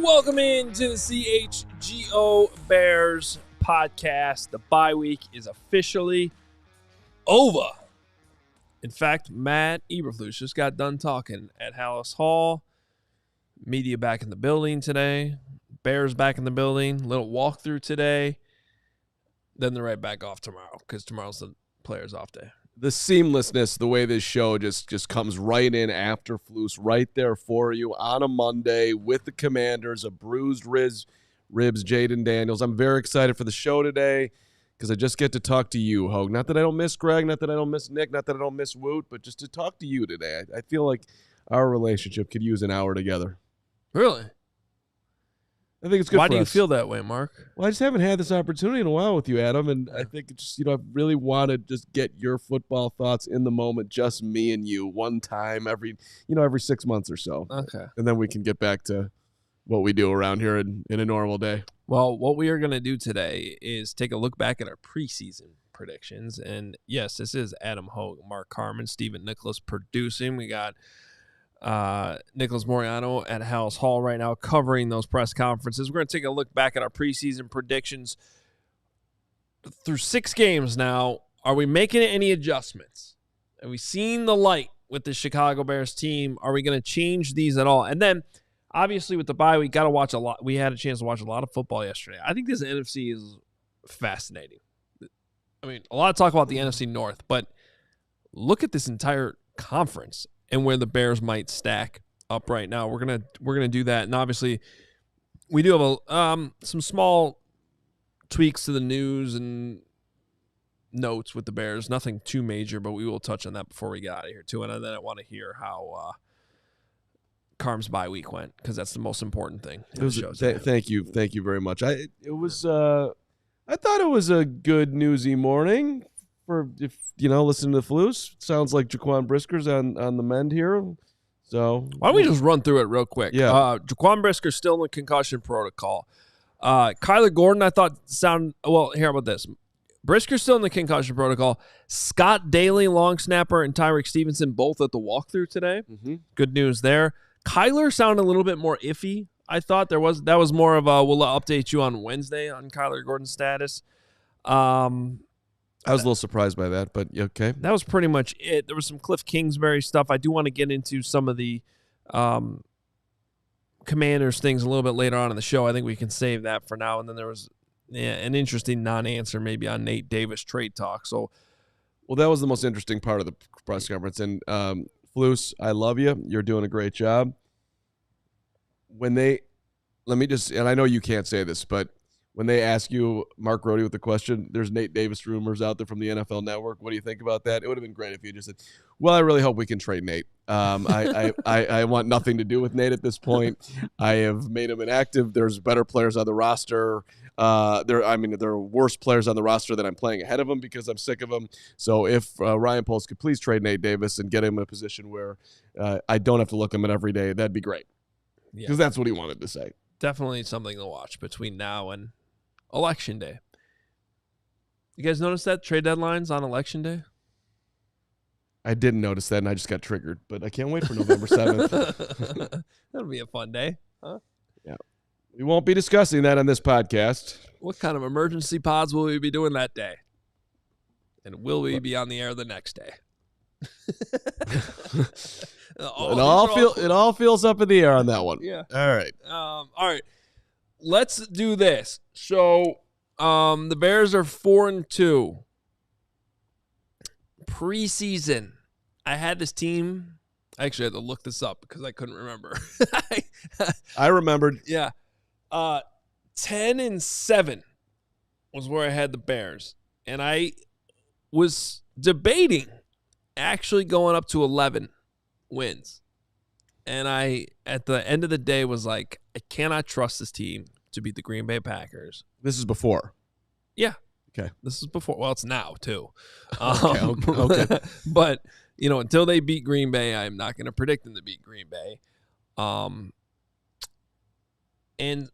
Welcome into the CHGO Bears Podcast. The bye week is officially over. In fact, Matt Eberflus just got done talking at Hallis Hall. Media back in the building today. Bears back in the building. Little walkthrough today. Then they're right back off tomorrow because tomorrow's the players' off day. The seamlessness, the way this show just comes right in after Flus, right there for you on a Monday with the Commanders, a bruised ribs, Jaden Daniels. I'm very excited for the show today because I just get to talk to you, Hoge. Not that I don't miss Greg, not that I don't miss Nick, not that I don't miss Woot, but just to talk to you today. I feel like our relationship could use an hour together. Really? I think it's good. Why for do you us. feel that way, Mark? Well, I just haven't had this opportunity in a while with you, Adam, and I think it's just, I really want to just get your football thoughts in the moment, just me and you, one time every 6 months or so. Okay. And then we can get back to what we do around here in a normal day. Well, what we are going to do today is take a look back at our preseason predictions. And yes, this is Adam Hoge, Mark Carman, Stephen Nicholas producing. We got Nicholas Moriano at Hallis Hall right now covering those press conferences. We're going to take a look back at our preseason predictions through 6 games now. Are we making any adjustments? Have we seen the light with the Chicago Bears team? Are we going to change these at all? And then obviously with the bye, we got to watch a lot. We had a chance to watch a lot of football yesterday. I think this NFC is fascinating. I mean, a lot of talk about the NFC North, but look at this entire conference and where the Bears might stack up right now. We're gonna do that, and obviously, we do have some small tweaks to the news and notes with the Bears. Nothing too major, but we will touch on that before we get out of here too. And then I want to hear how Carm's bye week went because that's the most important thing. Thank you very much. I thought it was a good newsy morning. If listening to the Flus, sounds like Jaquan Brisker's on the mend here. So why don't we just run through it real quick? Yeah. Jaquan Brisker's still in the concussion protocol. Kyler Gordon, I thought here about this. Brisker's still in the concussion protocol. Scott Daly, long snapper, and Tyreek Stevenson both at the walkthrough today. Mm-hmm. Good news there. Kyler sounded a little bit more iffy. I thought that was more of a we'll update you on Wednesday on Kyler Gordon's status. I was a little surprised by that, but okay. That was pretty much it. There was some Cliff Kingsbury stuff. I do want to get into some of the Commanders things a little bit later on in the show. I think we can save that for now. And then there was an interesting non-answer maybe on Nate Davis trade talk. So, well, that was the most interesting part of the press conference. And Flus, I love you. You're doing a great job. And I know you can't say this, but when they ask you, Mark Rohde, with the question, there's Nate Davis rumors out there from the NFL Network. What do you think about that? It would have been great if you just said, well, I really hope we can trade Nate. I want nothing to do with Nate at this point. I have made him inactive. There's better players on the roster. There are worse players on the roster that I'm playing ahead of him because I'm sick of them. So if Ryan Poles could please trade Nate Davis and get him in a position where I don't have to look him at every day, that'd be great. Because that's what he wanted to say. Definitely something to watch between now and Election Day. You guys notice that trade deadlines on Election Day? I didn't notice that, and I just got triggered. But I can't wait for November 7th. That'll be a fun day, huh? Yeah. We won't be discussing that on this podcast. What kind of emergency pods will we be doing that day? And will we be on the air the next day? It all feels up in the air on that one. Yeah. All right. All right. Let's do this. So, the Bears are 4-2. Preseason. I had this team. I actually had to look this up because I couldn't remember. I remembered. Yeah. 10-7 was where I had the Bears. And I was debating actually going up to 11 wins. And I, at the end of the day, was like, I cannot trust this team to beat the Green Bay Packers. This is before. Yeah. Okay. This is before. Well, it's now, too. Okay. But, until they beat Green Bay, I'm not going to predict them to beat Green Bay. And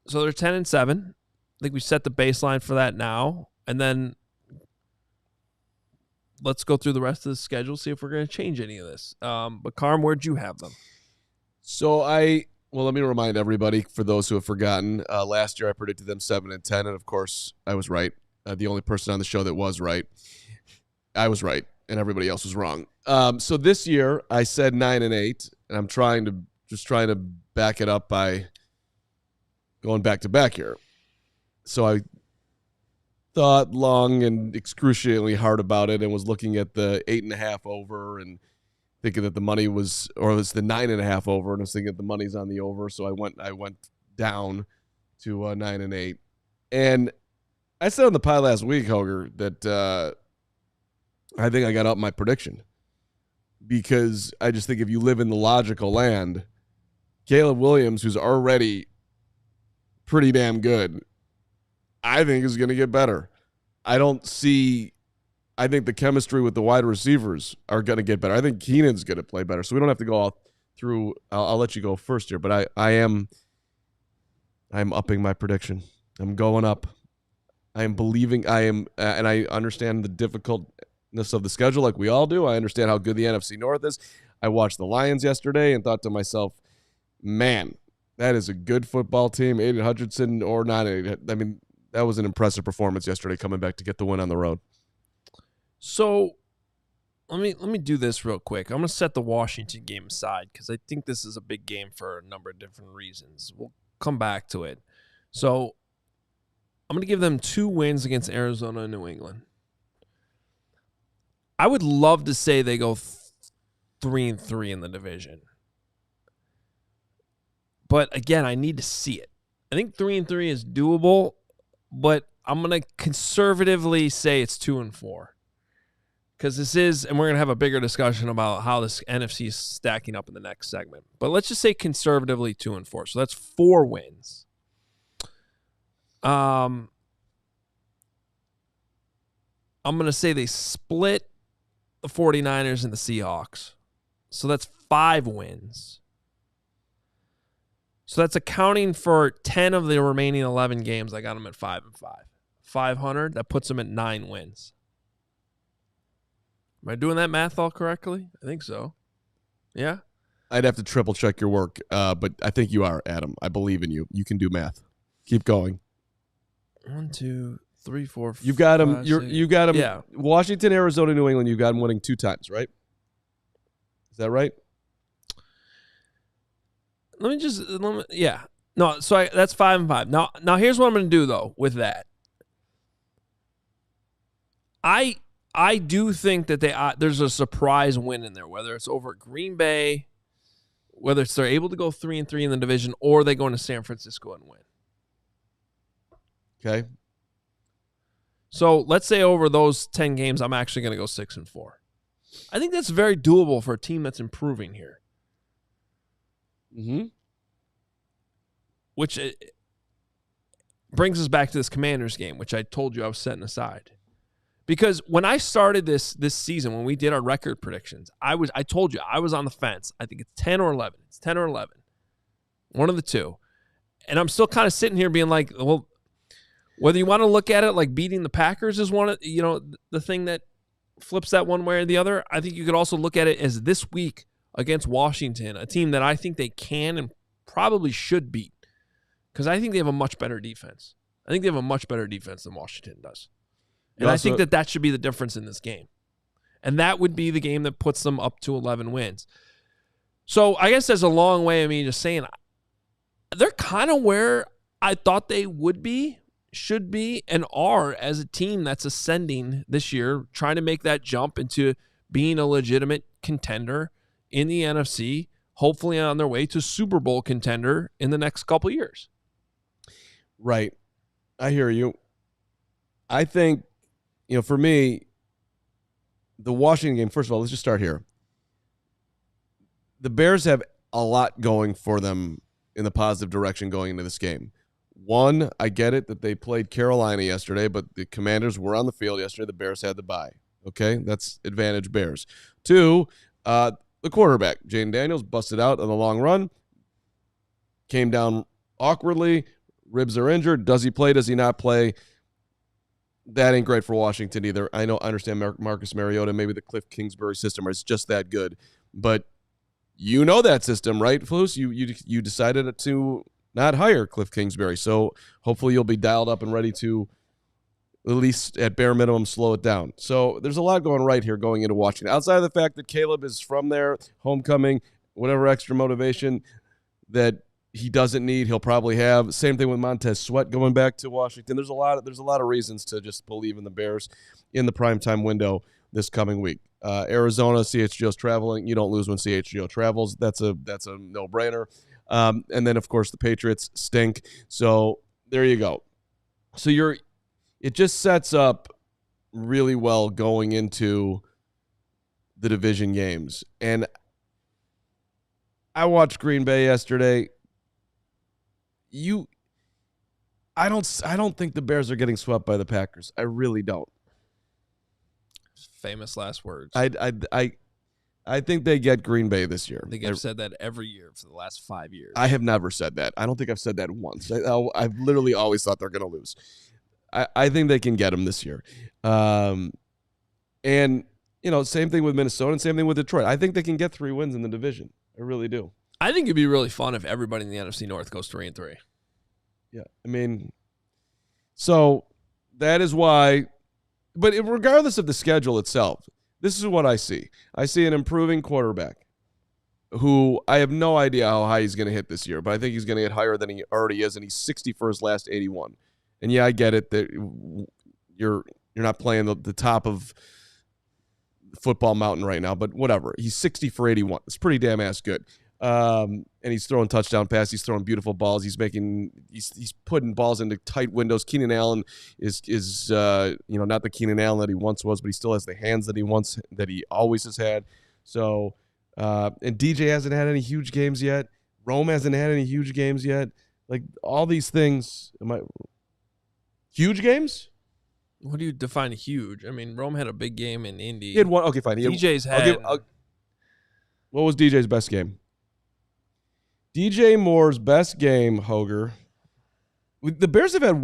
so they're 10-7. I think we set the baseline for that now. And then let's go through the rest of the schedule, see if we're going to change any of this. But Carm, where'd you have them? So I Well, let me remind everybody, for those who have forgotten, last year I predicted them 7-10, and of course I was right. The only person on the show that was right. I was right, and everybody else was wrong. So this year I said 9-8, and I'm trying to back it up by going back to back here. So I thought long and excruciatingly hard about it, and was looking at the 8.5 over, and thinking that the money was, or it was the 9.5 over, and I was thinking that the money's on the over. So I went down to 9-8, and I said on the pie last week, Hoge, that I think I got up my prediction, because I just think if you live in the logical land, Caleb Williams, who's already pretty damn good, I think is going to get better. I think the chemistry with the wide receivers are going to get better. I think Keenan's going to play better. So we don't have to go all through. I'll let you go first here, but I'm upping my prediction. I'm going up. I am believing and I understand the difficultness of the schedule like we all do. I understand how good the NFC North is. I watched the Lions yesterday and thought to myself, man, that is a good football team. Aiden Hutchinson or not. I mean, that was an impressive performance yesterday, coming back to get the win on the road. So let me do this real quick. I'm going to set the Washington game aside because I think this is a big game for a number of different reasons. We'll come back to it. So I'm going to give them 2 wins against Arizona and New England. I would love to say they go 3-3 in the division. But again, I need to see it. I think 3-3 is doable, but I'm going to conservatively say it's 2-4. Because this is, and we're going to have a bigger discussion about how this NFC is stacking up in the next segment. But let's just say conservatively 2-4. So that's 4 wins. I'm going to say they split the 49ers and the Seahawks. So that's 5 wins. So that's accounting for 10 of the remaining 11 games. I got them at 5-5. 500, that puts them at 9 wins. Am I doing that math all correctly? I think so. Yeah? I'd have to triple check your work, but I think you are, Adam. I believe in you. You can do math. Keep going. 1, 2, 3, 4, 5. You've got them. You got them. Yeah. Washington, Arizona, New England. You've got them winning 2 times, right? Is that right? Yeah. No, so that's 5-5. Now here's what I'm going to do though with that. I do think that there's a surprise win in there, whether it's over at Green Bay, whether it's they're able to go 3-3 in the division, or they go into San Francisco and win. Okay. So let's say over those 10 games, I'm actually going to go 6-4. I think that's very doable for a team that's improving here. Mm-hmm. Which brings us back to this Commanders game, which I told you I was setting aside. Because when I started this season, when we did our record predictions, I told you I was on the fence. I think it's 10 or 11. It's 10 or 11. One of the two. And I'm still kind of sitting here being like, well, whether you want to look at it like beating the Packers is one of, the thing that flips that one way or the other. I think you could also look at it as this week against Washington, a team that I think they can and probably should beat. Because I think they have a much better defense. I think they have a much better defense than Washington does. And I think that should be the difference in this game. And that would be the game that puts them up to 11 wins. So I guess there's a long way of me just saying they're kind of where I thought they would be, should be, and are as a team that's ascending this year, trying to make that jump into being a legitimate contender in the NFC, hopefully on their way to Super Bowl contender in the next couple of years. Right. I hear you. I think, for me, the Washington game, first of all, let's just start here. The Bears have a lot going for them in the positive direction going into this game. One, I get it that they played Carolina yesterday, but the Commanders were on the field yesterday. The Bears had the bye. Okay, that's advantage Bears. Two, the quarterback, Jaden Daniels, busted out on the long run, came down awkwardly, ribs are injured. Does he play? Does he not play? That ain't great for Washington either. I understand Marcus Mariota, maybe the Cliff Kingsbury system is just that good, but You know that system, right, Flus? You decided to not hire Cliff Kingsbury, so hopefully you'll be dialed up and ready to, at least at bare minimum, slow it down. So there's a lot going right here going into Washington. Outside of the fact that Caleb is from there, homecoming, whatever extra motivation that he doesn't need, he'll probably have. Same thing with Montez Sweat going back to Washington. There's a lot of reasons to just believe in the Bears in the primetime window this coming week. Arizona, CHGO's traveling. You don't lose when CHGO travels. That's a no-brainer. And then, of course, the Patriots stink. So there you go. So it just sets up really well going into the division games. And I watched Green Bay yesterday. I don't think the Bears are getting swept by the Packers. I really don't. Famous last words. I think they get Green Bay this year. I think I've said that every year for the last 5 years. I have never said that. I don't think I've said that once. I've literally always thought they're going to lose. I think they can get them this year. And, same thing with Minnesota and same thing with Detroit. I think they can get 3 wins in the division. I really do. I think it'd be really fun if everybody in the NFC North goes 3-3. Yeah, I mean, so that is why. But regardless of the schedule itself, this is what I see. I see an improving quarterback who I have no idea how high he's going to hit this year, but I think he's going to get higher than he already is, and he's 60 for his last 81. And yeah, I get it that you're not playing the top of football mountain right now, but whatever. He's 60 for 81. It's pretty damn ass good. And he's throwing touchdown passes. He's throwing beautiful balls. He's putting balls into tight windows. Keenan Allen is not the Keenan Allen that he once was, but he still has the hands that he always has had. So, and DJ hasn't had any huge games yet. Rome hasn't had any huge games yet. Like all these things, huge games? What do you define huge? I mean, Rome had a big game in Indy. He had one. Okay, fine. DJ's had. What was DJ's best game? DJ Moore's best game, Hoger. The Bears have had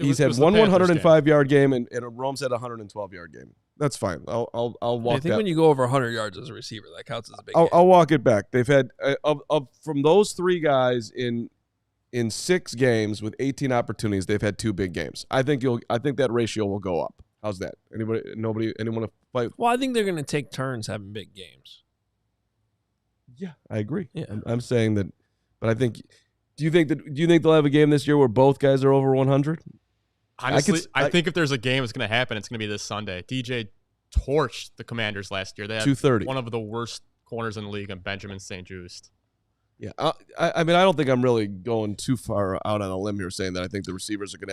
he's had one 105-yard game and Rome's had a 112-yard game. That's fine. I'll walk. I think when you go over 100 yards as a receiver, that counts as a big game. I'll walk it back. They've had from those 3 guys in 6 games with 18 opportunities, they've had 2 big games. I think that ratio will go up. How's that? Anyone to fight? Well, I think they're going to take turns having big games. Yeah, I agree. Yeah. I'm saying that, but I think. Do you think they'll have a game this year where both guys are over 100? Honestly, I think if there's a game that's going to happen, it's going to be this Sunday. DJ torched the Commanders last year. They had 230. One of the worst corners in the league, and Benjamin St. Juste. Yeah, I mean, I don't think I'm really going too far out on a limb here saying that I think the receivers are going to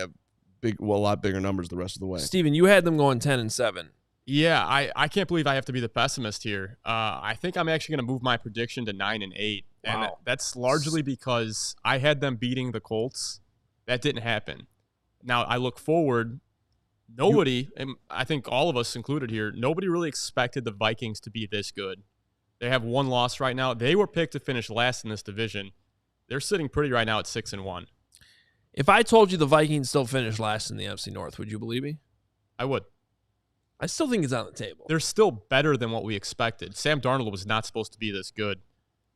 have a lot bigger numbers the rest of the way. Steven, you had them going 10-7. Yeah, I can't believe I have to be the pessimist here. I think I'm actually going to move my prediction to 9-8. And wow. That's largely because I had them beating the Colts. That didn't happen. Now, I look forward. Nobody, and I think all of us included here, nobody really expected the Vikings to be this good. They have 1 loss right now. They were picked to finish last in this division. They're sitting pretty right now at 6-1. If I told you the Vikings still finished last in the NFC North, would you believe me? I would. I still think it's on the table. They're still better than what we expected. Sam Darnold was not supposed to be this good.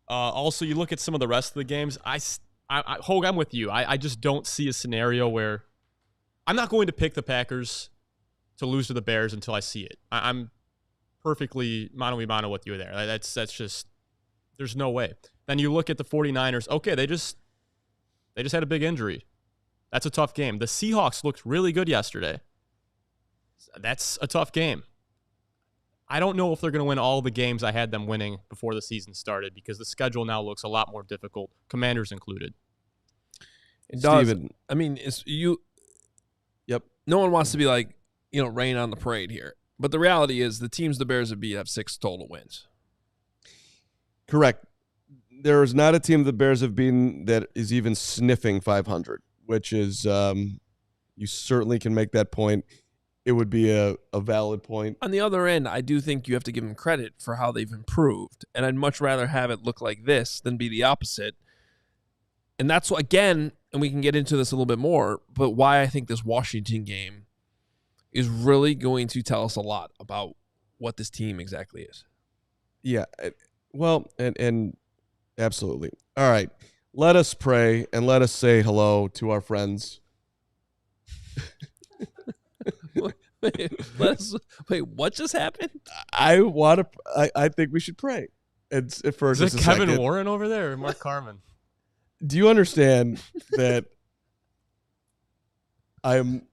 Also, you look at some of the rest of the games. Hoge, I'm with you. I just don't see a scenario where I'm not going to pick the Packers to lose to the Bears until I see it. I'm perfectly mano a mano with you there. That's just there's no way. Then you look at the 49ers. Okay, they just had a big injury. That's a tough game. The Seahawks looked really good yesterday. That's a tough game. I don't know if they're going to win all the games I had them winning before the season started because the schedule now looks a lot more difficult, Commanders included. It does. Steven. I mean, Yep. No one wants to be like, rain on the parade here. But the reality is the teams the Bears have beat have 6 total wins. Correct. There is not a team the Bears have beaten that is even sniffing 500, which is you certainly can make that point. It would be a valid point. On the other end, I do think you have to give them credit for how they've improved. And I'd much rather have it look like this than be the opposite. And that's, again, and we can get into this a little bit more, but why I think this Washington game is really going to tell us a lot about what this team exactly is. Yeah. Well, and absolutely. All right. Let us pray and let us say hello to our friends. Wait, what just happened? I think we should pray. Is it Kevin Warren over there or Mark Carman? Do you understand that I'm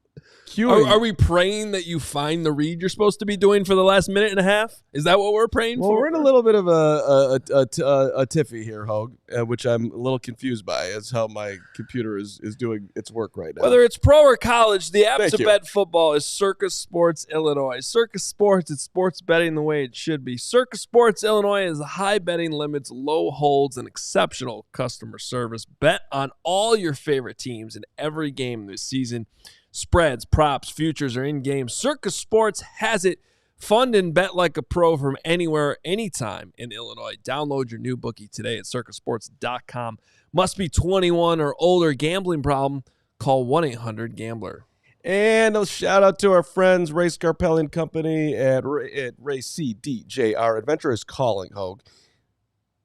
queuing? Are we praying that you find the read you're supposed to be doing for the last minute and a half? Is that what we're praying for? Well, we're in a little bit of a tiffy here, Hoge, which I'm a little confused by as how my computer is doing its work right now. Whether it's pro or college, the app Thank to you. bet football is CIRCA Sports Illinois. CIRCA Sports, it's sports betting the way it should be. CIRCA Sports Illinois is high betting limits, low holds, and exceptional customer service. Bet on all your favorite teams in every game this season. Spreads, props, futures are in-game. CIRCA Sports has it. Fund and bet like a pro from anywhere, anytime in Illinois. Download your new bookie today at circasports.com. Must be 21 or older. Gambling problem? Call 1-800-GAMBLER. And a shout out to our friends, Ray Scarpelli and Company at Ray CDJR. Adventure is calling, Hoge.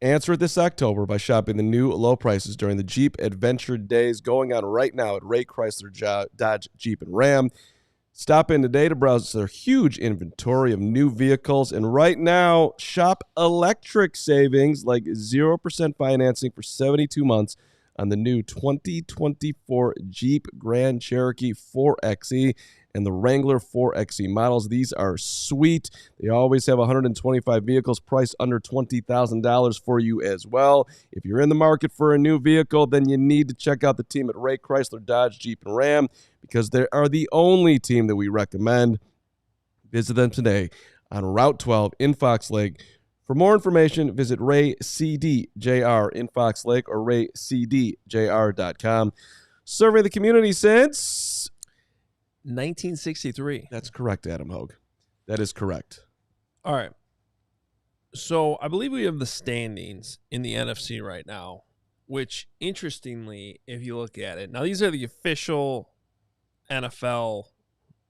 Answer it this October by shopping the new low prices during the Jeep Adventure Days going on right now at Ray Chrysler, Dodge, Jeep, and Ram. Stop in today to browse their huge inventory of new vehicles. And right now, shop electric savings like 0% financing for 72 months on the new 2024 Jeep Grand Cherokee 4xe and the Wrangler 4xe models. These are sweet. They always have 125 vehicles priced under $20,000 for you as well. If you're in the market for a new vehicle, then you need to check out the team at Ray Chrysler, Dodge, Jeep, and Ram because they are the only team that we recommend. Visit them today on Route 12 in Fox Lake. For more information, visit Ray CDJR in Fox Lake or raycdjr.com. Serving the community since 1963. That's correct, Adam Hoge. That is correct. All right. So I believe we have the standings in the NFC right now, which, interestingly, if you look at it, now these are the official NFL.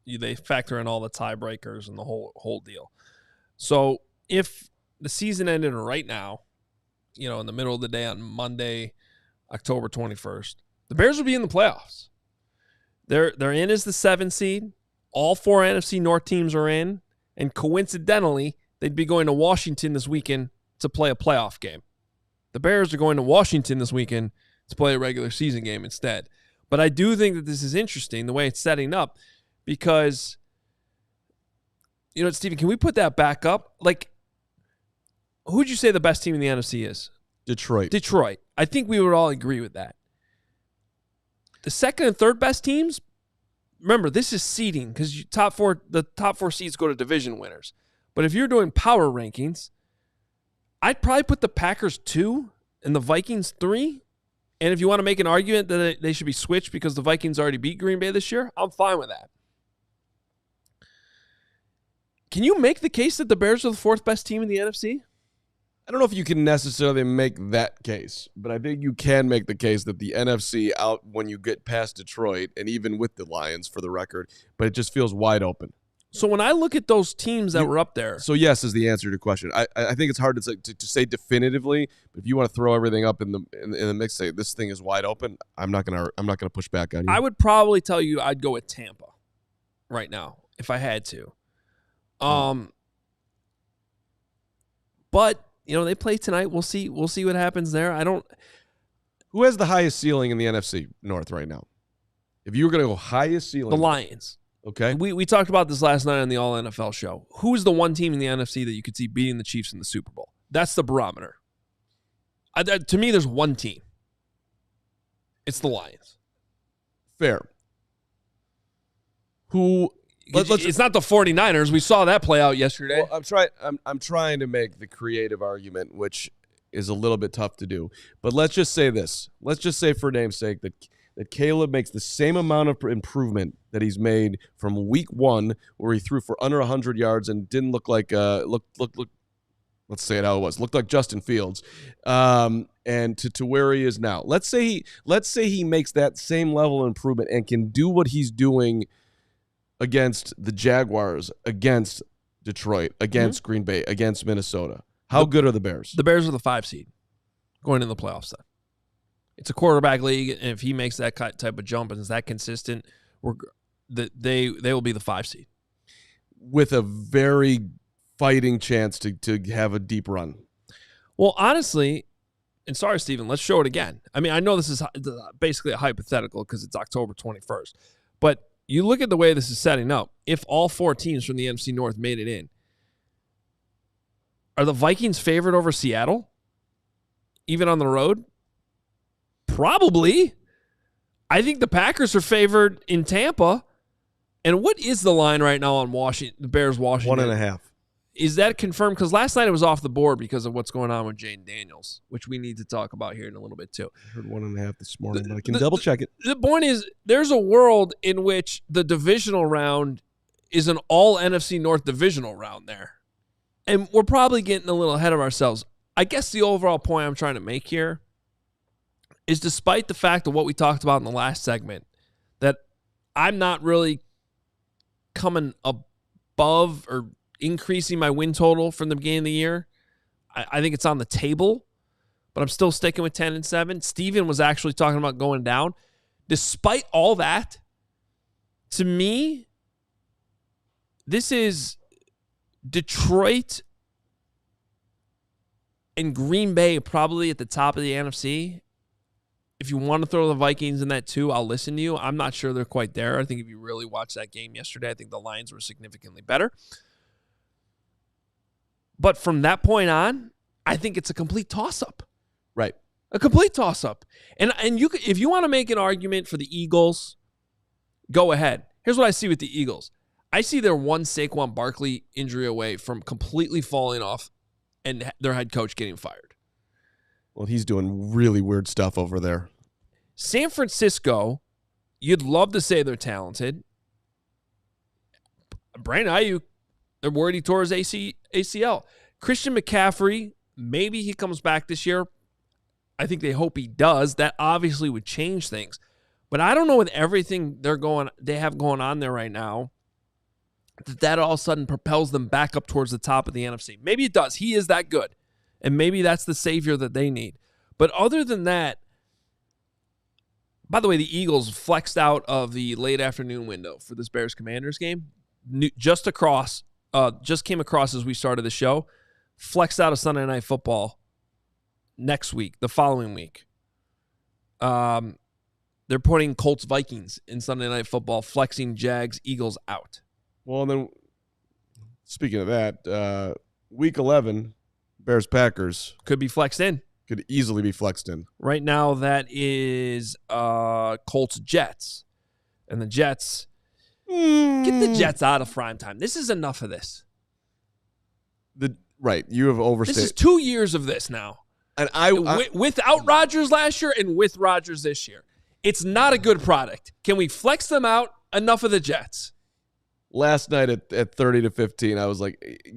They factor in all the tiebreakers and the whole deal. So if the season ended right now, in the middle of the day on Monday, October 21st, the Bears would be in the playoffs. They're in as the 7th seed. All 4 NFC North teams are in. And coincidentally, they'd be going to Washington this weekend to play a playoff game. The Bears are going to Washington this weekend to play a regular season game instead. But I do think that this is interesting, the way it's setting up, because, Steven, can we put that back up? Like, who would you say the best team in the NFC is? Detroit. I think we would all agree with that. The second and third best teams, remember, this is seeding because the top four seeds go to division winners. But if you're doing power rankings, I'd probably put the Packers 2 and the Vikings 3. And if you want to make an argument that they should be switched because the Vikings already beat Green Bay this year, I'm fine with that. Can you make the case that the Bears are the 4th best team in the NFC? I don't know if you can necessarily make that case, but I think you can make the case that the NFC out when you get past Detroit and even with the Lions for the record, but it just feels wide open. So when I look at those teams that were up there. So yes is the answer to your question. I think it's hard to say definitively, but if you want to throw everything up in the mix, say this thing is wide open, I'm not gonna push back on you. I would probably tell you I'd go with Tampa right now if I had to. But they play tonight. We'll see what happens there. Who has the highest ceiling in the NFC North right now? If you were going to go highest ceiling, the Lions. Okay. We talked about this last night on the All NFL show. Who's the one team in the NFC that you could see beating the Chiefs in the Super Bowl? That's the barometer. To me, there's one team. It's the Lions. Fair. It's not the 49ers. We saw that play out yesterday. Well, I'm trying to make the creative argument, which is a little bit tough to do. But let's just say this. Let's just say, for name's sake, that Caleb makes the same amount of improvement that he's made from week 1, where he threw for under 100 yards and didn't look like let's say it how it was. Looked like Justin Fields, and to where he is now. Let's say he makes that same level of improvement and can do what he's doing against the Jaguars, against Detroit, against Green Bay, against Minnesota. How good are the Bears? The Bears are the 5 seed going in the playoffs then. It's a quarterback league, and if he makes that type of jump and is that consistent, they will be the 5 seed. With a very fighting chance to have a deep run. Well, honestly, and sorry, Steven, let's show it again. I mean, I know this is basically a hypothetical because it's October 21st, but you look at the way this is setting up. If all 4 teams from the NFC North made it in, are the Vikings favored over Seattle? Even on the road? Probably. I think the Packers are favored in Tampa. And what is the line right now on the Bears Washington? 1.5. Is that confirmed? Because last night it was off the board because of what's going on with Jaden Daniels, which we need to talk about here in a little bit too. I heard 1.5 this morning, but I can double check it. The point is, there's a world in which the divisional round is an all NFC North divisional round there. And we're probably getting a little ahead of ourselves. I guess the overall point I'm trying to make here is, despite the fact of what we talked about in the last segment, that I'm not really coming above or increasing my win total from the beginning of the year. I think it's on the table, but I'm still sticking with 10-7. Steven was actually talking about going down. Despite all that, to me, this is Detroit and Green Bay probably at the top of the NFC. If you want to throw the Vikings in that too, I'll listen to you. I'm not sure they're quite there. I think if you really watched that game yesterday, I think the Lions were significantly better. But from that point on, I think it's a complete toss-up. Right. A complete toss-up. And you, if you want to make an argument for the Eagles, go ahead. Here's what I see with the Eagles. I see they're one Saquon Barkley injury away from completely falling off and their head coach getting fired. Well, he's doing really weird stuff over there. San Francisco, you'd love to say they're talented. Brandon Ayuk, they're worried he tore his ACL. Christian McCaffrey, maybe he comes back this year. I think they hope he does. That obviously would change things. But I don't know, with everything they have going on there right now, that all of a sudden propels them back up towards the top of the NFC. Maybe it does. He is that good. And maybe that's the savior that they need. But other than that, by the way, the Eagles flexed out of the late afternoon window for this Bears-Commanders game. Just came across as we started the show. Flexed out of Sunday Night Football next week, the following week. They're putting Colts-Vikings in Sunday Night Football, flexing Jags, Eagles out. Well, and then speaking of that, week 11, Bears-Packers. Could be flexed in. Could easily be flexed in. Right now, that is Colts-Jets. And the Jets, get the Jets out of prime time. This is enough of this. Right, you have overstated. This is 2 years of this now. And without Rodgers last year and with Rodgers this year. It's not a good product. Can we flex them out? Enough of the Jets. Last night at 30-15, I was like,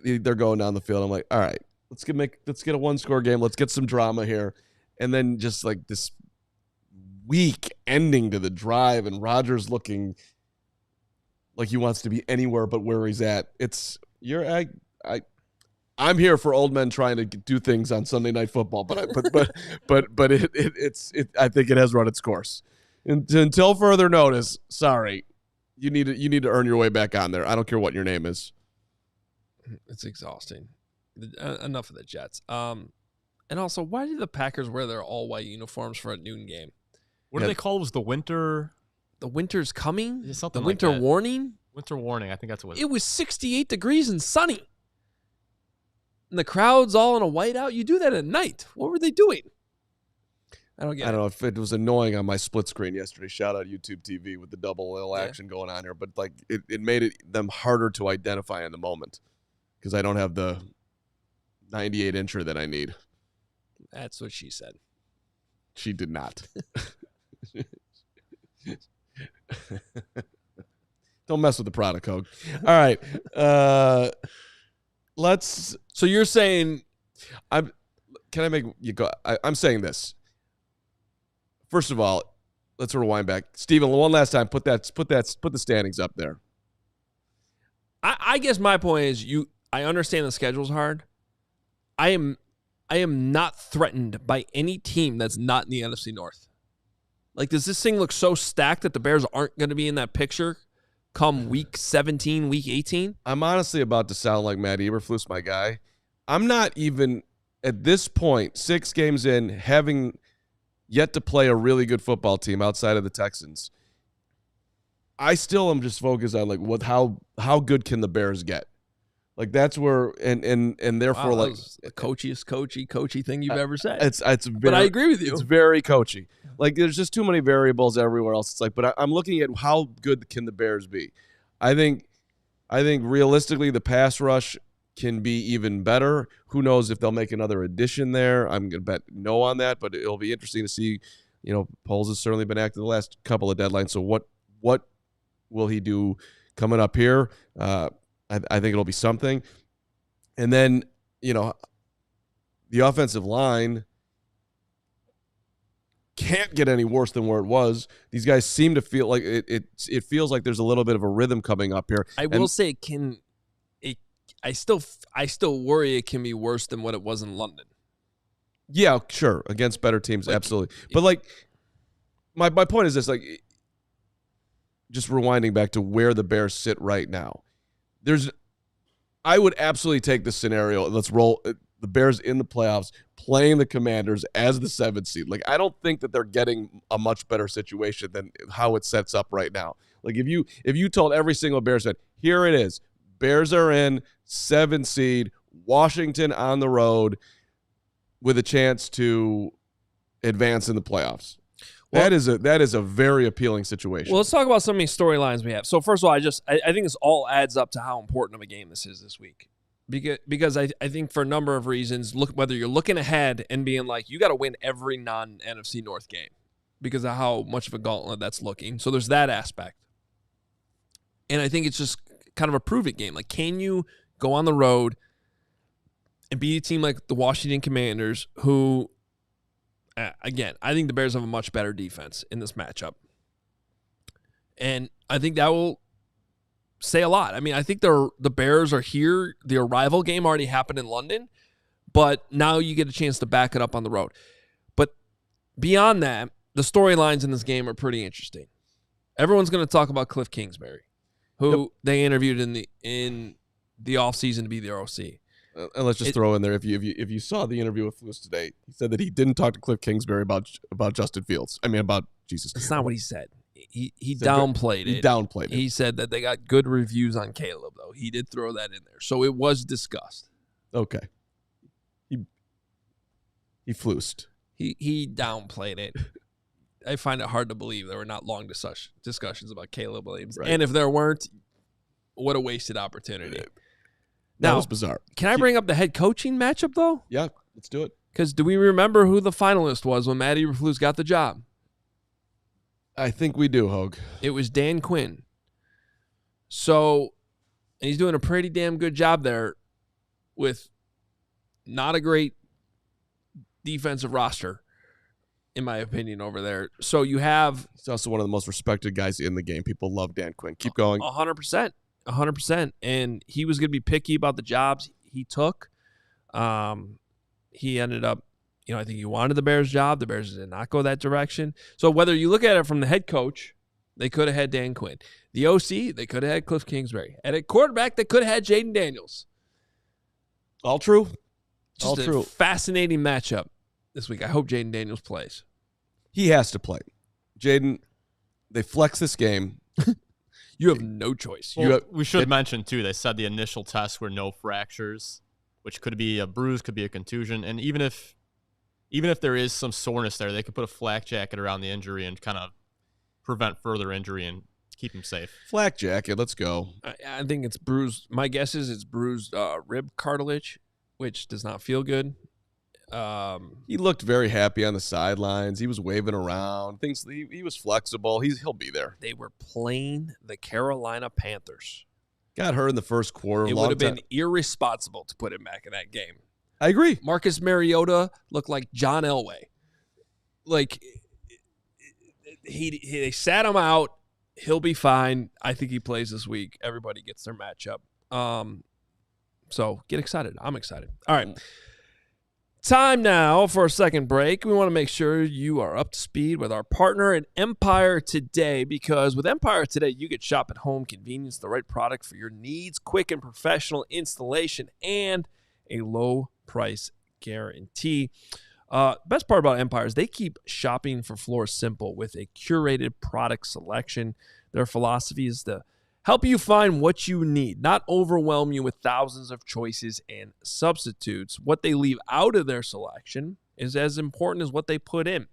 they're going down the field. I'm like, all right, let's get a 1-score game. Let's get some drama here. And then just like this weak ending to the drive, and Rodgers looking like he wants to be anywhere but where he's at. I'm here for old men trying to do things on Sunday Night Football, but I think it has run its course. Until further notice, sorry, you need to earn your way back on there. I don't care what your name is. It's exhausting. Enough of the Jets. And also, why did the Packers wear their all-white uniforms for a noon game? What do they call it? Was the winter? The winter's coming? Something the winter like that. Warning? Winter warning. I think that's what it was. 68 degrees and sunny. And the crowd's all in a whiteout. You do that at night. What were they doing? I don't know if it was annoying on my split screen yesterday. Shout out YouTube TV with the double L action going on here. But like it made them harder to identify in the moment because I don't have the 98-incher that I need. That's what she said. She did not. Don't mess with the product, Hoge. All right. So you're saying, can I make you go? I'm saying this. First of all, let's rewind back. Steven, one last time, put the standings up there. I guess my point is I understand the schedule's hard. I am not threatened by any team that's not in the NFC North. Like, does this thing look so stacked that the Bears aren't going to be in that picture come week 17, week 18? I'm honestly about to sound like Matt Eberflus, my guy. I'm not even, at this point, 6 games in, having yet to play a really good football team outside of the Texans. I still am just focused on, like, how good can the Bears get? Like, that's where, and therefore, wow, like, the coachiest coachy thing you've ever said. It's very, but I agree with you. It's very coachy. Like, there's just too many variables everywhere else. It's like, but I'm looking at how good can the Bears be. I think realistically the pass rush can be even better. Who knows if they'll make another addition there? I'm gonna bet no on that, but it'll be interesting to see. You know, Poles has certainly been active the last couple of deadlines. So what will he do coming up here? I think it'll be something. And then, you know, the offensive line can't get any worse than where it was. These guys seem to feel like it feels like there's a little bit of a rhythm coming up here. I will say it can. I still worry it can be worse than what it was in London. Yeah, sure, against better teams, absolutely. But like, my point is this: like, just rewinding back to where the Bears sit right now. I would absolutely take this scenario. Let's roll the Bears in the playoffs, playing the Commanders as the 7th seed. Like, I don't think that they're getting a much better situation than how it sets up right now. Like, if you told every single Bears fan, here it is, Bears are in, 7th seed, Washington on the road, with a chance to advance in the playoffs. Well, that is a very appealing situation. Well, let's talk about some of these storylines we have. So first of all, I think this all adds up to how important of a game this is this week. Because I think for a number of reasons, whether you're looking ahead and being like, you got to win every non-NFC North game because of how much of a gauntlet that's looking. So there's that aspect. And I think it's just kind of a prove-it game. Like, can you go on the road and beat a team like the Washington Commanders who, again, I think the Bears have a much better defense in this matchup. And I think that will say a lot. I mean, I think the Bears are here. The arrival game already happened in London, but now you get a chance to back it up on the road. But beyond that, the storylines in this game are pretty interesting. Everyone's going to talk about Cliff Kingsbury, who they interviewed in the offseason to be their OC. And let's just throw in there, if you saw the interview with Flus today, he said that he didn't talk to Cliff Kingsbury about Justin Fields. I mean, about Jesus. That's not what he said. He downplayed it. He downplayed it. He said that they got good reviews on Caleb, though. He did throw that in there. So it was discussed. Okay. He flused. He downplayed it. I find it hard to believe there were not long discussions about Caleb Williams. Right. And if there weren't, what a wasted opportunity. That was bizarre. Can I bring up the head coaching matchup, though? Yeah, let's do it. Because do we remember who the finalist was when Matt Eberflus got the job? I think we do, Hoge. It was Dan Quinn. So, and he's doing a pretty damn good job there with not a great defensive roster, in my opinion, over there. So you have... He's also one of the most respected guys in the game. People love Dan Quinn. Keep going. 100%. 100%. And he was going to be picky about the jobs he took. He ended up, I think he wanted the Bears job. The Bears did not go that direction. So whether you look at it from the head coach, they could have had Dan Quinn. The OC, they could have had Cliff Kingsbury. And at quarterback, they could have had Jaden Daniels. All true. Just a fascinating matchup this week. I hope Jaden Daniels plays. He has to play. Jaden, they flex this game. You have no choice. Well, we should mention, too, they said the initial tests were no fractures, which could be a bruise, could be a contusion. And even if there is some soreness there, they could put a flak jacket around the injury and kind of prevent further injury and keep him safe. Flak jacket, let's go. I think it's bruised. My guess is it's bruised rib cartilage, which does not feel good. He looked very happy on the sidelines. He was waving around. He was flexible. He'll be there. They were playing the Carolina Panthers. Got hurt in the first quarter. It would have been irresponsible to put him back in that game. I agree. Marcus Mariota looked like John Elway. Like, they sat him out. He'll be fine. I think he plays this week. Everybody gets their matchup. So get excited. I'm excited. All right. Time now for a second break. We want to make sure you are up to speed with our partner at Empire Today, because with Empire Today, you get shop at home convenience, the right product for your needs, quick and professional installation, and a low price guarantee. Best part about Empire is they keep shopping for floors simple with a curated product selection. Their philosophy is to help you find what you need, not overwhelm you with thousands of choices and substitutes. What they leave out of their selection is as important as what they put in.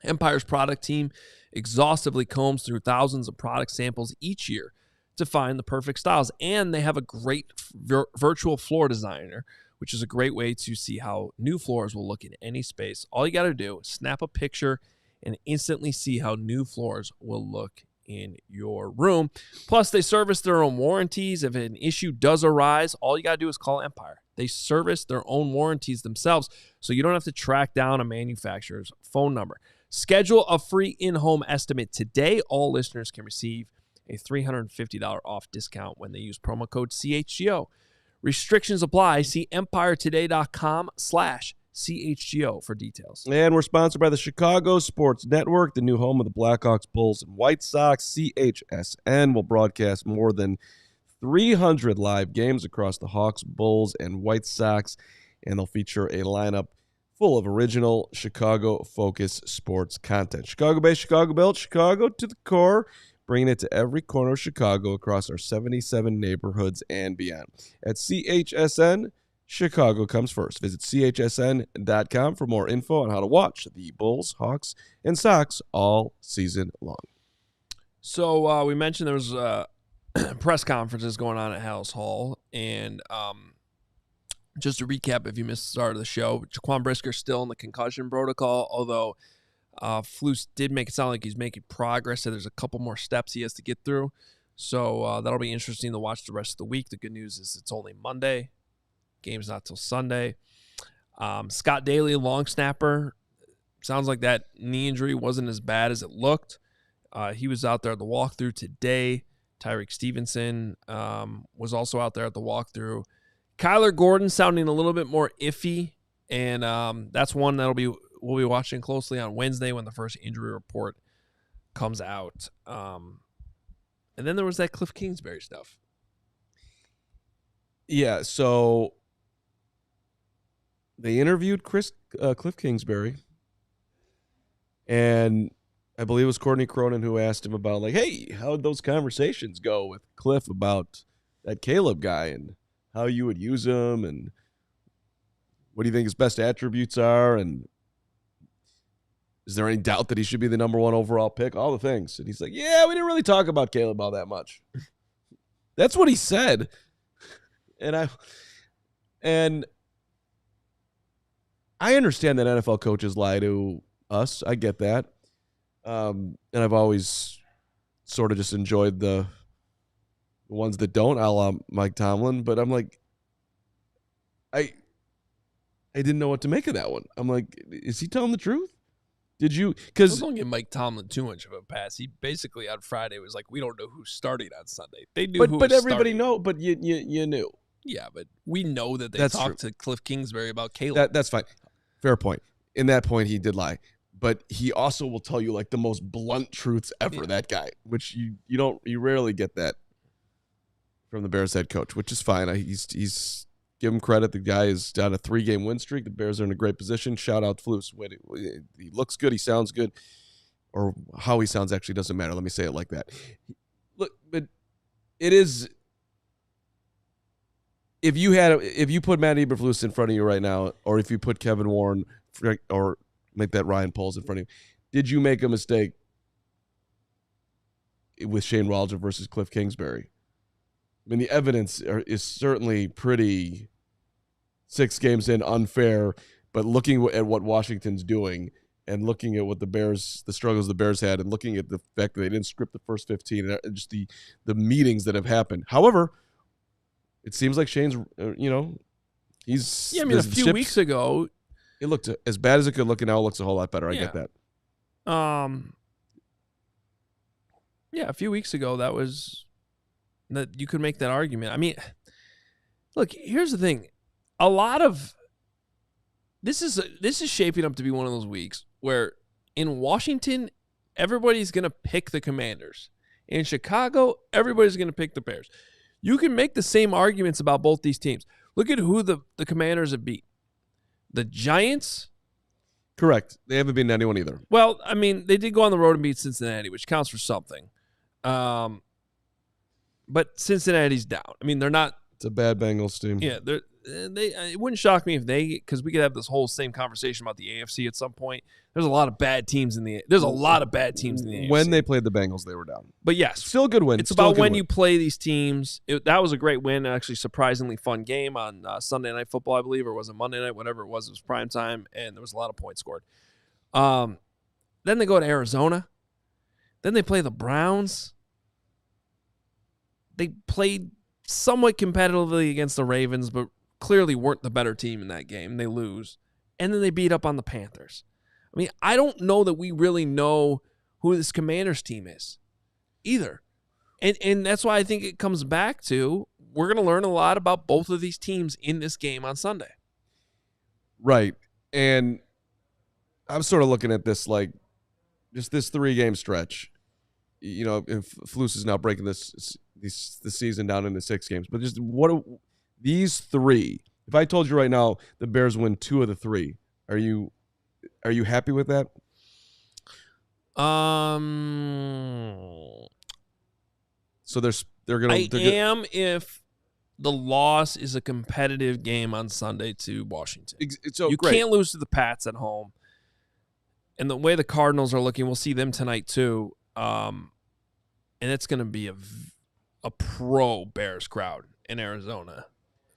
Empire's product team exhaustively combs through thousands of product samples each year to find the perfect styles, and they have a great virtual floor designer, which is a great way to see how new floors will look in any space. All you got to do is snap a picture and instantly see how new floors will look in your room. Plus, they service their own warranties. If an issue does arise, all you got to do is call Empire. They service their own warranties themselves, so you don't have to track down a manufacturer's phone number. Schedule a free in-home estimate today. All listeners can receive a $350 off discount when they use promo code CHGO. Restrictions apply. See EmpireToday.com/CHGO for details. And we're sponsored by the Chicago Sports Network, the new home of the Blackhawks, Bulls, and White Sox. CHSN will broadcast more than 300 live games across the Hawks, Bulls, and White Sox, and they'll feature a lineup full of original Chicago-focused sports content. Chicago-based, Chicago-built, Chicago to the core, bringing it to every corner of Chicago across our 77 neighborhoods and beyond. At CHSN, Chicago comes first. Visit CHSN.com for more info on how to watch the Bulls, Hawks, and Sox all season long. So we mentioned there was press conferences going on at House Hall, and just to recap, if you missed the start of the show, Jaquan Brisker's still in the concussion protocol, although Flus did make it sound like he's making progress, so there's a couple more steps he has to get through. So that'll be interesting to watch the rest of the week. The good news is it's only Monday. Game's not till Sunday. Scott Daly, long snapper. Sounds like that knee injury wasn't as bad as it looked. He was out there at the walkthrough today. Tyreek Stevenson was also out there at the walkthrough. Kyler Gordon sounding a little bit more iffy, and that's one we'll be watching closely on Wednesday when the first injury report comes out. And then there was that Cliff Kingsbury stuff. Yeah, so they interviewed Cliff Kingsbury, and I believe it was Courtney Cronin who asked him about, like, hey, how'd those conversations go with Cliff about that Caleb guy and how you would use him, and what do you think his best attributes are, and is there any doubt that he should be the number one overall pick? All the things. And he's like, yeah, we didn't really talk about Caleb all that much. That's what he said. And I understand that NFL coaches lie to us. I get that. And I've always sort of just enjoyed the ones that don't, a la Mike Tomlin. But I'm like, I didn't know what to make of that one. I'm like, is he telling the truth? Did you? Because don't give Mike Tomlin too much of a pass. He basically on Friday was like, we don't know who's starting on Sunday. They knew, but everybody starting. know. But you knew. Yeah, but we know that they That's talked to Cliff Kingsbury about Caleb. That's fine. Fair point. In that point, he did lie. But he also will tell you like the most blunt truths ever. Yeah. That guy, which you rarely get that from the Bears head coach, which is fine. He's give him credit. The guy is down a 3-game win streak. The Bears are in a great position. Shout out Flus. He looks good. He sounds good. Or how he sounds actually doesn't matter. Let me say it like that. Look, but it is. If you put Matt Eberflus in front of you right now, or if you put Kevin Warren or make that Ryan Poles in front of you, did you make a mistake with Shane Waldron versus Cliff Kingsbury? I mean, the evidence is certainly pretty 6 games in unfair, but looking at what Washington's doing and looking at what the struggles the Bears had, and looking at the fact that they didn't script the first 15 and just the meetings that have happened. However, it seems like Shane's, he's. Yeah, I mean, a few weeks ago, it looked as bad as it could look, and now it looks a whole lot better. I get that. Yeah, a few weeks ago, that you could make that argument. I mean, look, here's the thing. A lot of this is shaping up to be one of those weeks where in Washington, everybody's going to pick the Commanders. In Chicago, everybody's going to pick the Bears. You can make the same arguments about both these teams. Look at who the Commanders have beat. The Giants. Correct. They haven't beaten anyone either. Well, I mean, they did go on the road and beat Cincinnati, which counts for something. But Cincinnati's down. I mean, they're not. It's a bad Bengals team. Yeah, it wouldn't shock me if because we could have this whole same conversation about the AFC at some point. There's a lot of bad teams in the AFC. When they played the Bengals, they were down. But yes, still a good win. It's about when you play these teams. That was a great win, actually surprisingly fun game on Sunday Night Football, I believe, or was it Monday night, whatever it was prime time, and there was a lot of points scored. Then they go to Arizona. Then they play the Browns. They played somewhat competitively against the Ravens, but clearly weren't the better team in that game. They lose. And then they beat up on the Panthers. I mean, I don't know that we really know who this Commanders team is either. And that's why I think it comes back to we're going to learn a lot about both of these teams in this game on Sunday. Right. And I'm sort of looking at this like just this 3-game stretch. You know, if Flus is now breaking the season down into 6 games. But just these 3, if I told you right now the Bears win 2 of the 3, are you happy with that? So they're gonna. If the loss is a competitive game on Sunday to Washington. So you can't lose to the Pats at home. And the way the Cardinals are looking, we'll see them tonight too. And it's going to be a pro Bears crowd in Arizona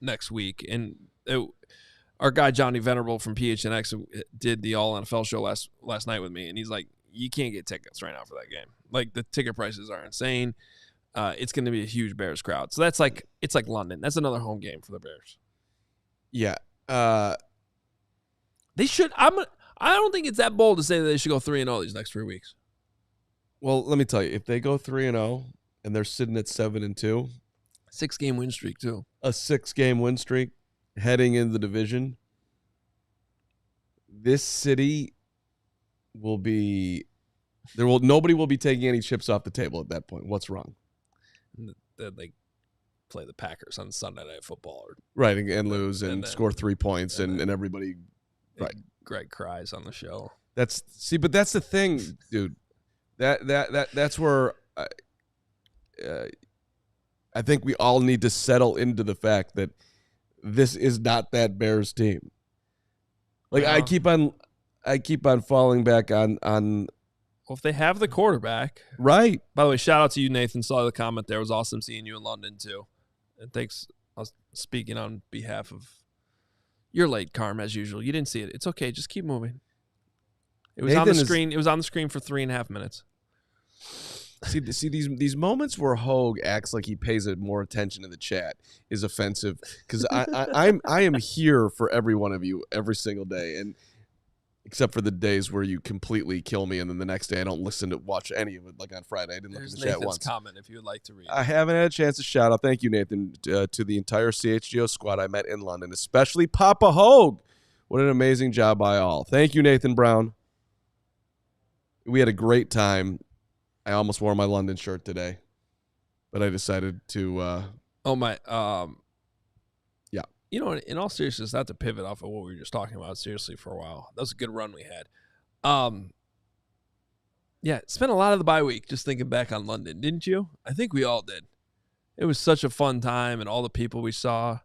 next week. And our guy Johnny Venerable from PHNX did the All NFL show last night with me, and he's like, you can't get tickets right now for that game. Like, the ticket prices are insane. It's going to be a huge Bears crowd. So it's like London. That's another home game for the Bears. Yeah. They should. I don't think it's that bold to say that they should go 3-0 these next 3 weeks. Well, let me tell you, if they go 3-0 and they're sitting at 7-2, 6-game win streak too. A 6-game win streak heading into the division. This city will be nobody will be taking any chips off the table at that point. What's wrong? They play the Packers on Sunday Night Football, right, and lose and score 3 points and everybody. Right, Greg cries on the show. But that's the thing, dude. That's where I think we all need to settle into the fact that this is not that Bears team. Like, I keep on falling back on. Well, if they have the quarterback, right. By the way, shout out to you, Nathan. Saw the comment there. It was awesome seeing you in London too. And thanks. I was speaking on behalf of. You're late, Carm, as usual. You didn't see it. It's okay. Just keep moving. It was on the screen. It was on the screen for 3.5 minutes. See these moments where Hoge acts like he pays it more attention in the chat is offensive, because I am here for every one of you every single day, and except for the days where you completely kill me and then the next day I don't watch any of it. Like on Friday, I didn't look at the chat Nathan's once. Comment if you would like to read. I haven't had a chance to shout out. Thank you, Nathan, to the entire CHGO squad I met in London, especially Papa Hoge. What an amazing job by all. Thank you, Nathan Brown. We had a great time. I almost wore my London shirt today, but I decided to. Yeah. You know, in all seriousness, not to pivot off of what we were just talking about seriously for a while. That was a good run we had. Yeah, spent a lot of the bye week just thinking back on London, didn't you? I think we all did. It was such a fun time, and all the people we saw.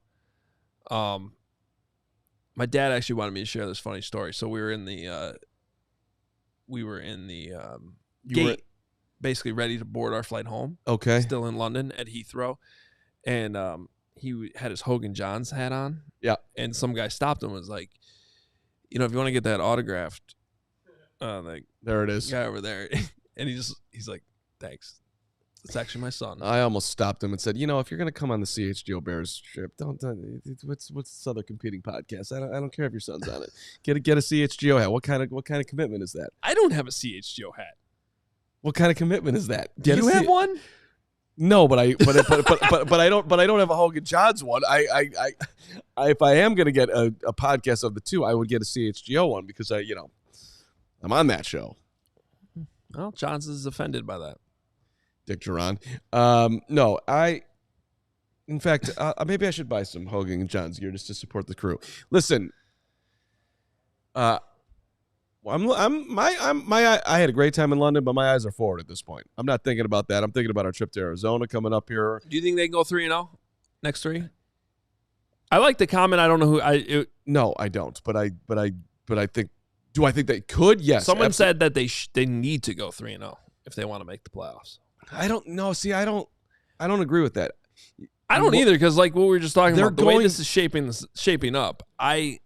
My dad actually wanted me to share this funny story. So we were in the gate, basically ready to board our flight home. Okay. Still in London at Heathrow. And he had his Hogan Johns hat on. Yeah. And some guy stopped him and was like, you know, if you want to get that autographed, like, there it is. Guy over there. And he's like, thanks. It's actually my son. I almost stopped him and said, you know, if you're going to come on the CHGO Bears trip, don't what's this other competing podcast? I don't care if your son's on it. Get a CHGO hat. What kind of commitment is that? I don't have a CHGO hat. What kind of commitment is that? Do you have one? No, but I don't have a Hoge and Johns one. I if I am going to get a podcast of the two, I would get a CHGO one because I'm on that show. Well, Johns is offended by that. Dick Duran. No, in fact, maybe I should buy some Hoge and Johns gear just to support the crew. Listen, I had a great time in London, but my eyes are forward at this point. I'm not thinking about that. I'm thinking about our trip to Arizona coming up here. Do you think they can go 3-0 next 3? I like the comment. I don't know who. No, I don't. But I think. Do I think they could? Yes. Someone said that they need to go 3-0 if they want to make the playoffs. I don't know. See, I don't agree with that. I don't either, because like what we were just talking about, the way this is shaping up, they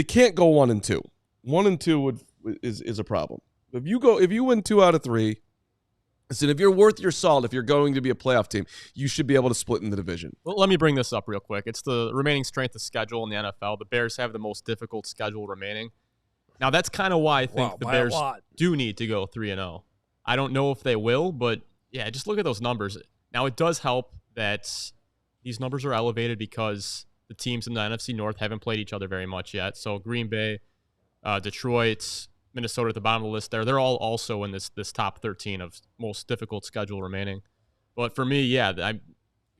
can't go 1-2. 1-2 is a problem. If you win 2 out of 3, listen, if you're worth your salt, if you're going to be a playoff team, you should be able to split in the division. Well, let me bring this up real quick. It's the remaining strength of schedule in the NFL. The Bears have the most difficult schedule remaining. Now, that's kind of why I think the Bears do need to go 3-0. I don't know if they will, but yeah, just look at those numbers. Now, it does help that these numbers are elevated because the teams in the NFC North haven't played each other very much yet. So Green Bay, Detroit, Minnesota at the bottom of the list there. They're all also in this top 13 of most difficult schedule remaining. But for me, yeah,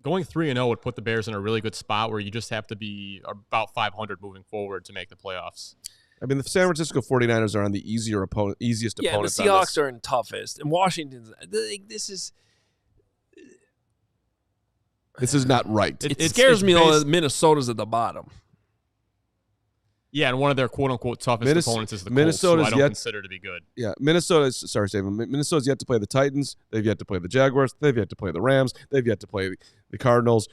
going 3-0 would put the Bears in a really good spot where you just have to be about 500 moving forward to make the playoffs. I mean, the San Francisco 49ers are on the easiest opponent. Yeah, the Seahawks are in toughest. And Washington's this is not right. It scares me though that Minnesota's at the bottom. Yeah, and one of their quote-unquote toughest opponents is the Colts, who I don't consider to be good. Yeah, Minnesota's yet to play the Titans. They've yet to play the Jaguars. They've yet to play the Rams. They've yet to play the Cardinals.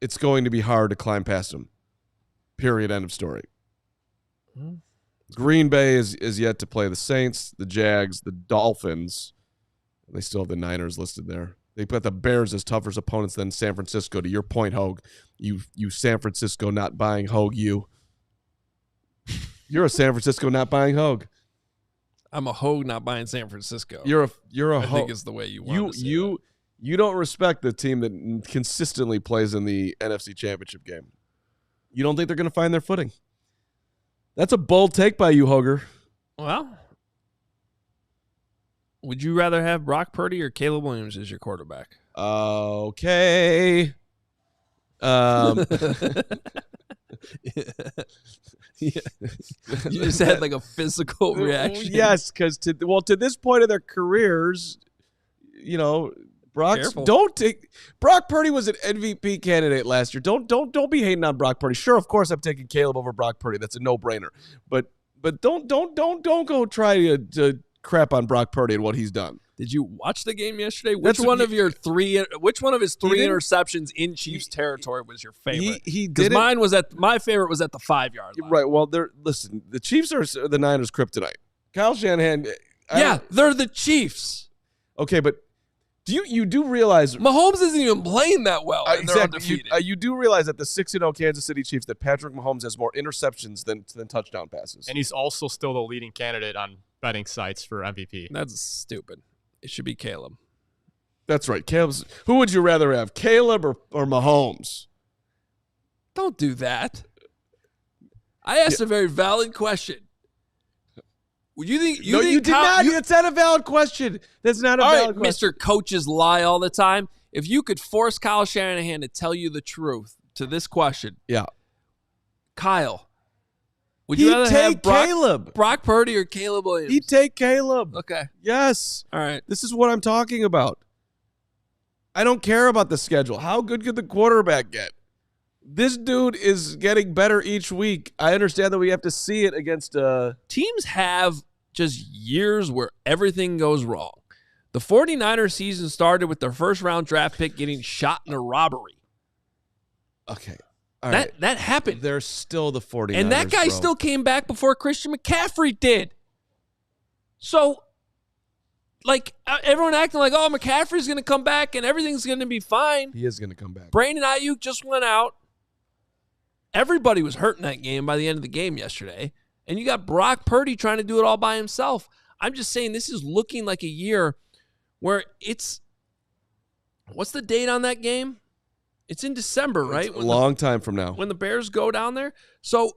It's going to be hard to climb past them. Period. End of story. Mm-hmm. Green Bay is yet to play the Saints, the Jags, the Dolphins. They still have the Niners listed there. They put the Bears as tougher opponents than San Francisco. To your point, Hoge, you San Francisco not buying Hoge, You're a San Francisco not buying Hoge. I'm a Hoge not buying San Francisco. You're a Hoge. I think is the way you want to say that. You don't respect the team that consistently plays in the NFC Championship game. You don't think they're going to find their footing. That's a bold take by you, Hoger. Well, would you rather have Brock Purdy or Caleb Williams as your quarterback? Okay. Yeah. You just had like a physical reaction. Yes, because to this point of their careers, Brock Purdy was an MVP candidate last year. Don't be hating on Brock Purdy. Sure, of course I'm taking Caleb over Brock Purdy. That's a no-brainer. But don't go try to crap on Brock Purdy and what he's done. Did you watch the game yesterday? Which one of his three interceptions in Chiefs territory was your favorite? He did. My favorite was at the 5-yard line. Right. Well, listen, the Chiefs are the Niners' kryptonite. Kyle Shanahan. They're the Chiefs. Okay, but you do realize Mahomes isn't even playing that well. Exactly. You do realize that the 6-0 Kansas City Chiefs, that Patrick Mahomes has more interceptions than touchdown passes, and he's also still the leading candidate on betting sites for MVP. That's stupid. It should be Caleb. That's right. Who would you rather have, Caleb or Mahomes? Don't do that. I asked a very valid question. Would you think? You did not. That's not a valid question. That's not a valid question. Mr. Coaches lie all the time. If you could force Kyle Shanahan to tell you the truth to this question, Kyle, would you rather have Brock Purdy or Caleb Williams? He'd take Caleb. Okay. Yes. All right. This is what I'm talking about. I don't care about the schedule. How good could the quarterback get? This dude is getting better each week. I understand that we have to see it against teams have just years where everything goes wrong. The 49ers season started with their first-round draft pick getting shot in a robbery. Okay. That happened. They're still the 49ers. And that guy still came back before Christian McCaffrey did. So, everyone acting like, McCaffrey's going to come back and everything's going to be fine. He is going to come back. Brandon Ayuk just went out. Everybody was hurt in that game by the end of the game yesterday. And you got Brock Purdy trying to do it all by himself. I'm just saying this is looking like a year where it's what's the date on that game? It's in December, right? It's a long time from now. When the Bears go down there. So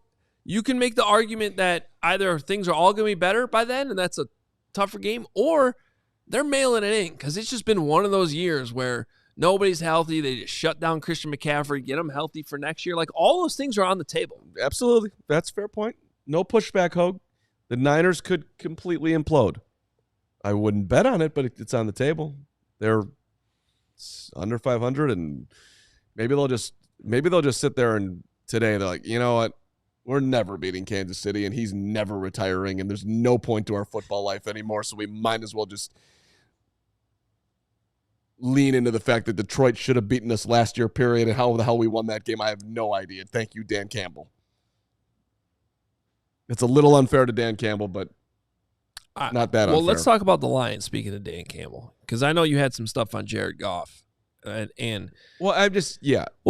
you can make the argument that either things are all going to be better by then, and that's a tougher game, or they're mailing it in because it's just been one of those years where nobody's healthy. They just shut down Christian McCaffrey, get him healthy for next year. Like, all those things are on the table. Absolutely. That's a fair point. No pushback, Hoge. The Niners could completely implode. I wouldn't bet on it, but it's on the table. They're under 500, and maybe they'll just sit there and today they're like, you know what? We're never beating Kansas City, and he's never retiring, and there's no point to our football life anymore, so we might as well just lean into the fact that Detroit should have beaten us last year, period, and how the hell we won that game, I have no idea. Thank you, Dan Campbell. It's a little unfair to Dan Campbell, but not that unfair. Well, let's talk about the Lions, speaking of Dan Campbell, because I know you had some stuff on Jared Goff. Well,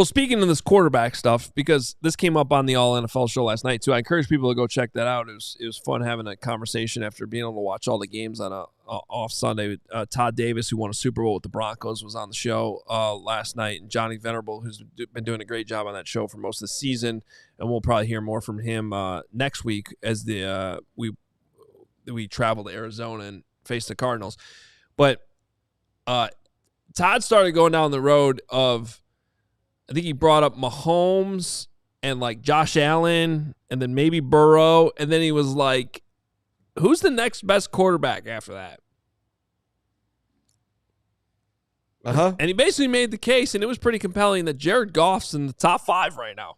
speaking of this quarterback stuff, because this came up on the All NFL show last night too. I encourage people to go check that out. It was fun having a conversation after being able to watch all the games on a off Sunday. Todd Davis, who won a Super Bowl with the Broncos, was on the show last night, and Johnny Venerable, who's been doing a great job on that show for most of the season, and we'll probably hear more from him next week as we travel to Arizona and face the Cardinals. But Todd started going down the road of, I think he brought up Mahomes and like Josh Allen and then maybe Burrow. And then he was like, who's the next best quarterback after that? Uh-huh. And he basically made the case, and it was pretty compelling, that Jared Goff's in the top 5 right now.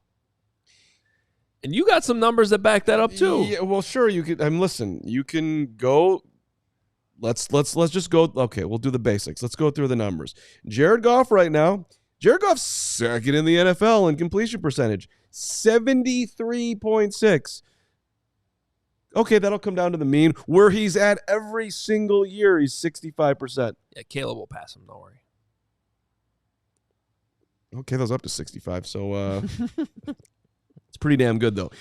And you got some numbers that back that up too. Yeah, well, sure. You could. Listen, you can go. Let's just go. Okay, we'll do the basics. Let's go through the numbers. Jared Goff right now. Jared Goff's second in the NFL in completion percentage, 73.6. Okay, that'll come down to the mean where he's at every single year. He's 65%. Yeah, Caleb will pass him. Don't worry. Okay, those up to 65. So it's pretty damn good though.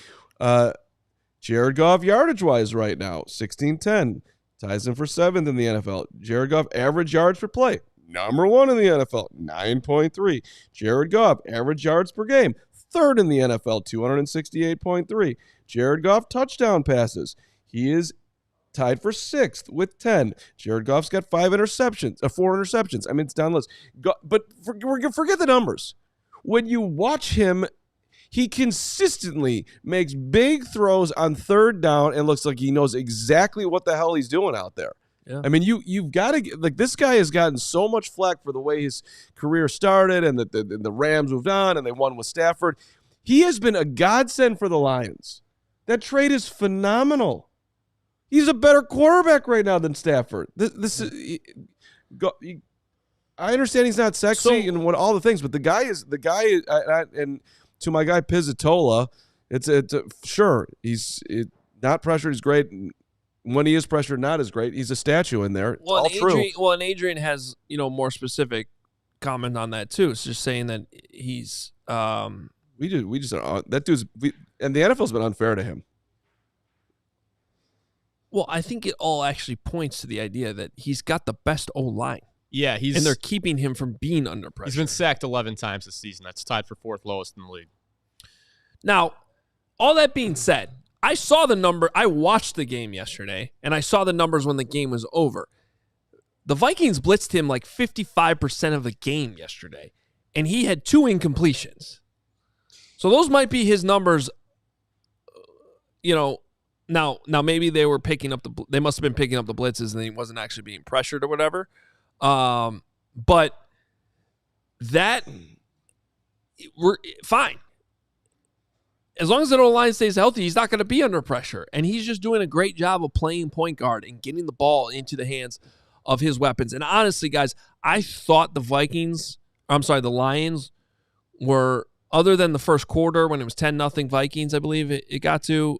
Jared Goff yardage wise right now, 1610. Ties him for 7th in the NFL. Jared Goff, average yards per play, number 1 in the NFL, 9.3. Jared Goff, average yards per game, 3rd in the NFL, 268.3. Jared Goff, touchdown passes. He is tied for 6th with 10. Jared Goff's got 4 interceptions. I mean, it's down the list. But forget the numbers. When you watch him, he consistently makes big throws on 3rd down and looks like he knows exactly what the hell he's doing out there. Yeah. I mean, you've got to – like, this guy has gotten so much flack for the way his career started and that the Rams moved on and they won with Stafford. He has been a godsend for the Lions. That trade is phenomenal. He's a better quarterback right now than Stafford. This is I understand he's not sexy and what all the things, but the guy is and – to my guy Pizzatola, it's sure he's not pressured. He's great. When he is pressured, not as great. He's a statue in there. Well, all true. And Adrian has more specific comment on that too. It's just saying that he's and the NFL's been unfair to him. Well, I think it all actually points to the idea that he's got the best O-line. Yeah, and they're keeping him from being under pressure. He's been sacked 11 times this season. That's tied for 4th lowest in the league. Now, all that being said, I saw the number. I watched the game yesterday, and I saw the numbers when the game was over. The Vikings blitzed him like 55% of the game yesterday, and he had 2 incompletions. So those might be his numbers. Now maybe they were picking up they must have been picking up the blitzes, and he wasn't actually being pressured or whatever. But that we're fine. As long as the O-line stays healthy, he's not going to be under pressure. And he's just doing a great job of playing point guard and getting the ball into the hands of his weapons. And honestly, guys, I thought the Lions were, other than the first quarter when it was 10-0 Vikings, I believe it got to,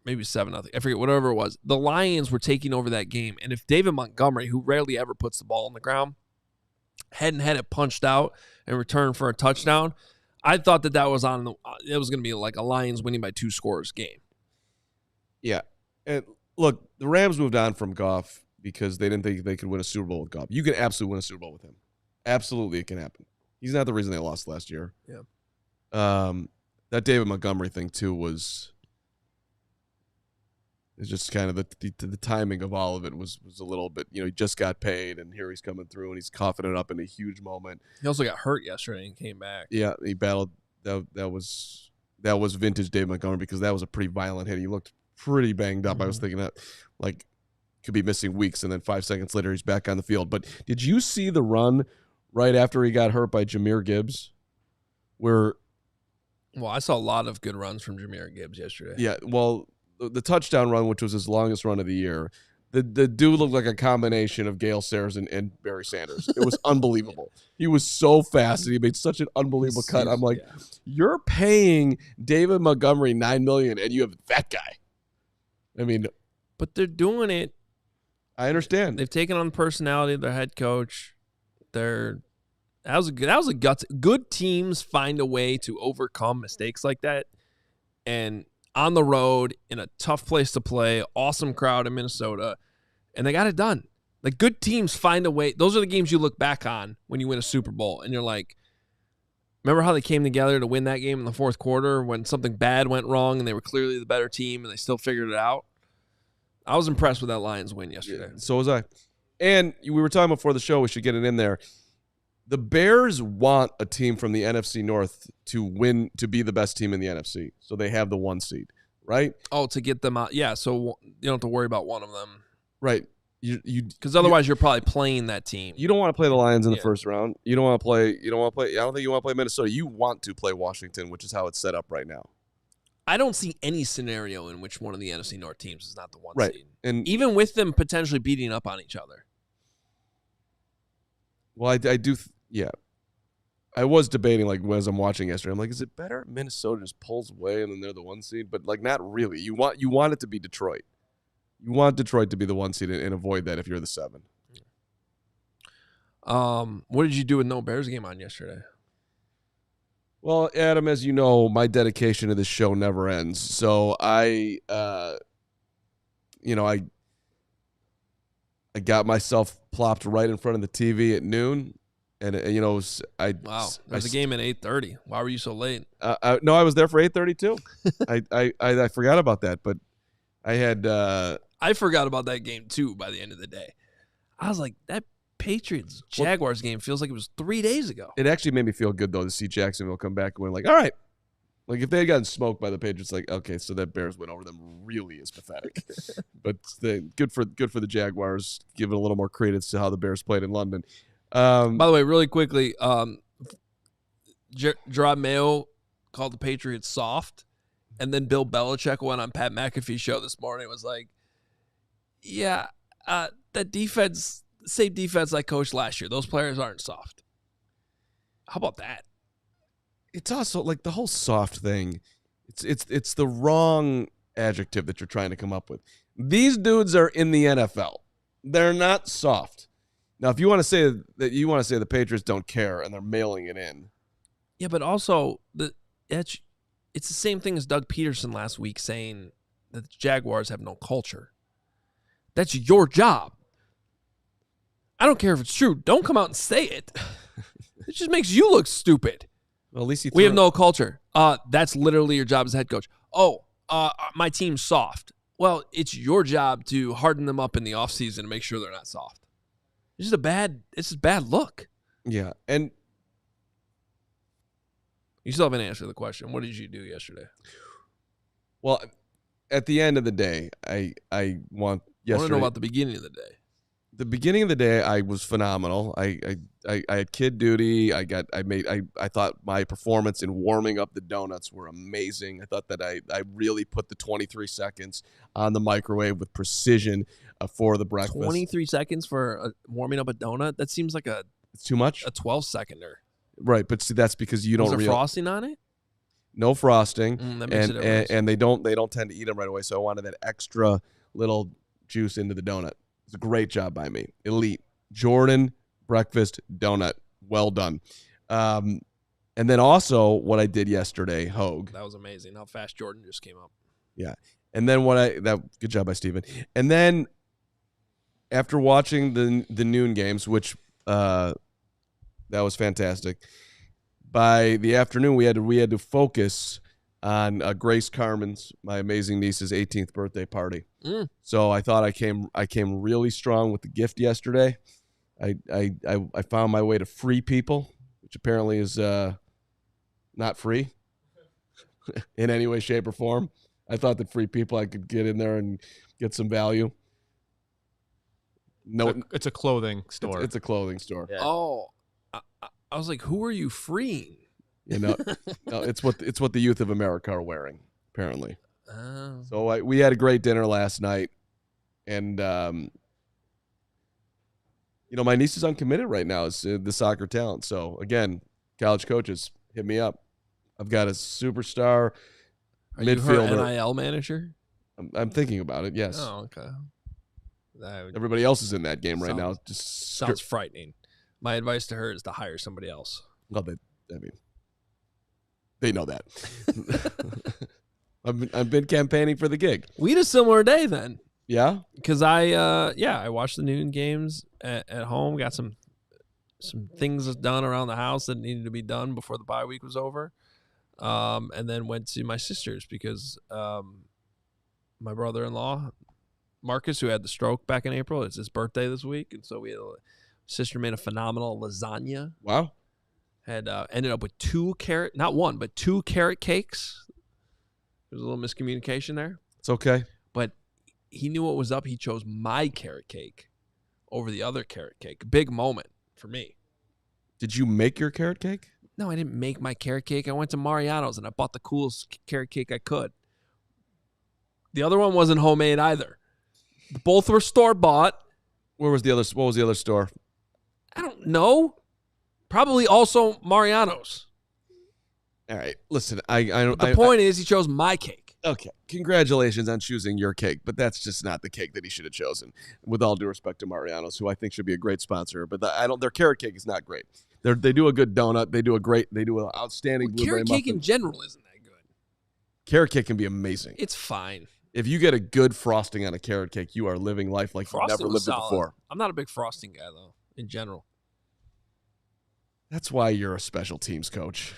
maybe 7-0. I forget, whatever it was. The Lions were taking over that game. And if David Montgomery, who rarely ever puts the ball on the ground, hadn't had it punched out and returned for a touchdown, I thought that was it was going to be like a Lions winning by 2 scores game. Yeah. And look, the Rams moved on from Goff because they didn't think they could win a Super Bowl with Goff. You can absolutely win a Super Bowl with him. Absolutely, it can happen. He's not the reason they lost last year. Yeah. That David Montgomery thing too was. It's just kind of the timing of all of it was a little bit. He just got paid, and here he's coming through, and he's coughing it up in a huge moment. He also got hurt yesterday and came back. Yeah, he battled. That was vintage David Montgomery because that was a pretty violent hit. He looked pretty banged up. I was thinking that could be missing weeks, and then 5 seconds later he's back on the field. But did you see the run right after he got hurt by Jahmyr Gibbs? Well, I saw a lot of good runs from Jahmyr Gibbs yesterday. Yeah, well, the touchdown run, which was his longest run of the year, the dude looked like a combination of Gale Sayers and Barry Sanders. It was unbelievable. He was so fast, and he made such an unbelievable cut. I'm like, you're paying David Montgomery $9 million, and you have that guy. I mean, but they're doing it. I understand. They've taken on the personality of their head coach. That was a guts. Good teams find a way to overcome mistakes like that, and on the road in a tough place to play, awesome crowd in Minnesota, and they got it done. Like, good teams find a way. Those are the games you look back on when you win a Super Bowl, and you're like, remember how they came together to win that game in the fourth quarter when something bad went wrong and they were clearly the better team and they still figured it out? I was impressed with that Lions win yesterday. Yeah, so was I. And we were talking before the show, we should get it in there. The Bears want a team from the NFC North to win, to be the best team in the NFC. So they have the 1 seed, right? Oh, to get them out. Yeah, so you don't have to worry about one of them. Right. Because otherwise you're probably playing that team. You don't want to play the Lions in the first round. You don't want to play. I don't think you want to play Minnesota. You want to play Washington, which is how it's set up right now. I don't see any scenario in which one of the NFC North teams is not the 1 seed. And even with them potentially beating up on each other. Well, I do. Yeah. I was debating, as I'm watching yesterday, I'm like, is it better if Minnesota just pulls away and then they're the 1 seed? But, not really. You want it to be Detroit. You want Detroit to be the 1 seed and avoid that if you're the 7. What did you do with no Bears game on yesterday? Well, Adam, as you know, my dedication to this show never ends. So I got myself plopped right in front of the TV at noon. And, there's a game at 8:30. Why were you so late? No, I was there for 8:30 too. I forgot about that, but I had. I forgot about that game too. By the end of the day, I was like, that Patriots Jaguars game feels like it was 3 days ago. It actually made me feel good though to see Jacksonville come back and win. All right, if they had gotten smoked by the Patriots, okay, so that Bears win over them really is pathetic. But good for the Jaguars, give it a little more credence to how the Bears played in London. By the way, really quickly, Gerard Mayo called the Patriots soft, and then Bill Belichick went on Pat McAfee's show this morning and was like, yeah, that defense, same defense I coached last year. Those players aren't soft. How about that? It's also the whole soft thing. It's the wrong adjective that you're trying to come up with. These dudes are in the NFL. They're not soft. Now, if you want to say that the Patriots don't care and they're mailing it in. Yeah, but also it's the same thing as Doug Peterson last week saying that the Jaguars have no culture. That's your job. I don't care if it's true. Don't come out and say it. It just makes you look stupid. Well, at least we have no culture. That's literally your job as head coach. My team's soft. Well, it's your job to harden them up in the offseason and make sure they're not soft. It's just a bad look. Yeah, and you still haven't answered the question. What did you do yesterday? Well, at the end of the day, I want to know about the beginning of the day. The beginning of the day, I was phenomenal. I had kid duty. I thought my performance in warming up the donuts were amazing. I thought that I really put the 23 seconds on the microwave with precision for the breakfast. 23 seconds for warming up a donut? That seems like it's too much. A 12-seconder. Right, but see, that's because you don't. Was there frosting on it? No frosting, that makes it and they don't tend to eat them right away. So I wanted that extra little juice into the donut. It's a great job by me. Elite. Jordan breakfast donut. Well done. And then also what I did yesterday, Hoge. That was amazing. How fast Jordan just came up. Yeah. And then good job by Steven. And then after watching the noon games, which That was fantastic. By the afternoon, we had to focus on Grace Carman's, my amazing niece's 18th birthday party. So I thought I came really strong with the gift yesterday. I found my way to Free People, which apparently is not free in any way, shape, or form. I thought that Free People, I could get in there and get some value. No, it's a clothing store. It's a clothing store. Yeah. Oh, I was like, who are you freeing? You know, no, it's what the youth of America are wearing, apparently. So we had a great dinner last night, and my niece is uncommitted right now. Is the soccer talent. So again, college coaches, hit me up. I've got a superstar midfielder. You her NIL manager? I'm thinking about it. Yes. Oh, okay. Everybody else is in that game right now. Just sounds frightening. My advice to her is to hire somebody else. Well, they know that. I've been campaigning for the gig. We had a similar day then. Yeah? Because I watched the noon games at home, got some things done around the house that needed to be done before the bye week was over. And then went to my sister's because my brother-in-law, Marcus, who had the stroke back in April, it's his birthday this week. And so sister made a phenomenal lasagna. Wow. Had ended up with 2 carrot, not one, but 2 carrot cakes. There's a little miscommunication there. It's okay. But he knew what was up. He chose my carrot cake over the other carrot cake. Big moment for me. Did you make your carrot cake? No, I didn't make my carrot cake. I went to Mariano's and I bought the coolest carrot cake I could. The other one wasn't homemade either. Both were store-bought. What was the other store? I don't know. Probably also Mariano's. All right. Listen, the point is he chose my cake. Okay. Congratulations on choosing your cake, but that's just not the cake that he should have chosen. With all due respect to Mariano's, who I think should be a great sponsor, but their carrot cake is not great. They do a good donut. They do an outstanding blueberry carrot muffin. cake in general isn't that good. Carrot cake can be amazing. It's fine. If you get a good frosting on a carrot cake, you are living life like you've never lived it before. I'm not a big frosting guy though, in general. That's why you're a special teams coach.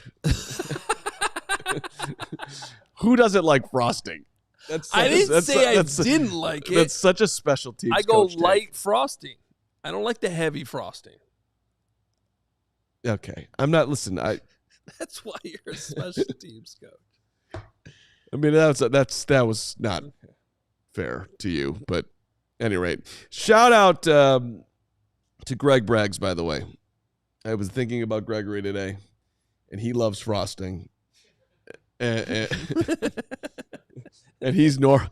Who doesn't like frosting? I didn't say I didn't like it. That's such a special teams I go coach light frosting. I don't like the heavy frosting. Okay. I'm not, listen, That's why you're a special teams coach. I mean, that was not fair to you, but at any rate, shout out to Greg Braggs, by the way. I was thinking about Gregory today, and he loves frosting, and he's and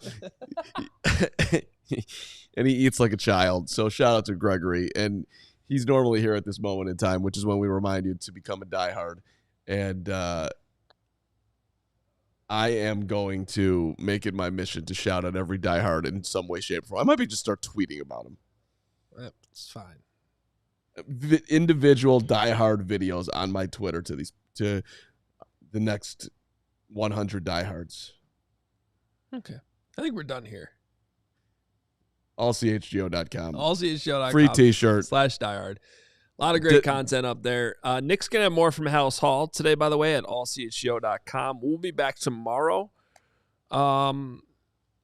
he eats like a child. So shout out to Gregory, and he's normally here at this moment in time, which is when we remind you to become a diehard, and I am going to make it my mission to shout out every diehard in some way, shape, or form. I might be just start tweeting about him. It's fine. Individual diehard videos on my Twitter to the next 100 diehards. Okay. I think we're done here. ALLCHGO.com. ALLCHGO.com. Free t-shirt. /diehard. A lot of great content up there. Nick's going to have more from House Hall today, by the way, at ALLCHGO.com. We'll be back tomorrow. Who's on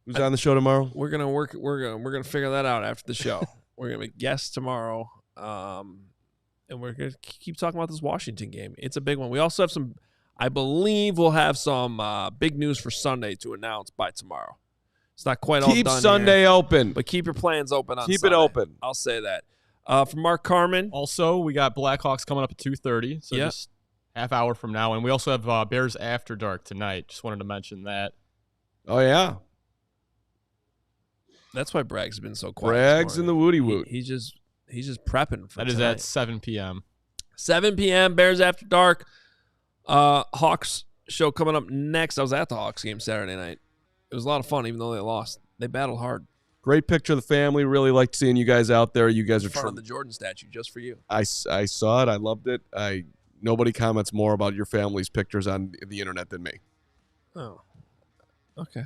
the show tomorrow? We're gonna figure that out after the show. We're gonna be guests tomorrow. And we're going to keep talking about this Washington game. It's a big one. We also have I believe we'll have some big news for Sunday to announce by tomorrow. It's not quite all done. Keep Sunday open. But keep your plans open on Sunday. Keep it open. I'll say that. For Mark Carman. Also, we got Blackhawks coming up at 2:30, so just half hour from now. And we also have Bears After Dark tonight. Just wanted to mention that. Oh, yeah. That's why Bragg's been so quiet. Bragg's in the Woody Woot. He's just prepping for that. Is at 7 p.m. 7 p.m. Bears After Dark. Hawks show coming up next. I was at the Hawks game Saturday night. It was a lot of fun, even though they lost. They battled hard. Great picture of the family. Really liked seeing you guys out there. You guys are front of the Jordan statue just for you. I saw it. I loved it. Nobody comments more about your family's pictures on the internet than me. Oh, okay.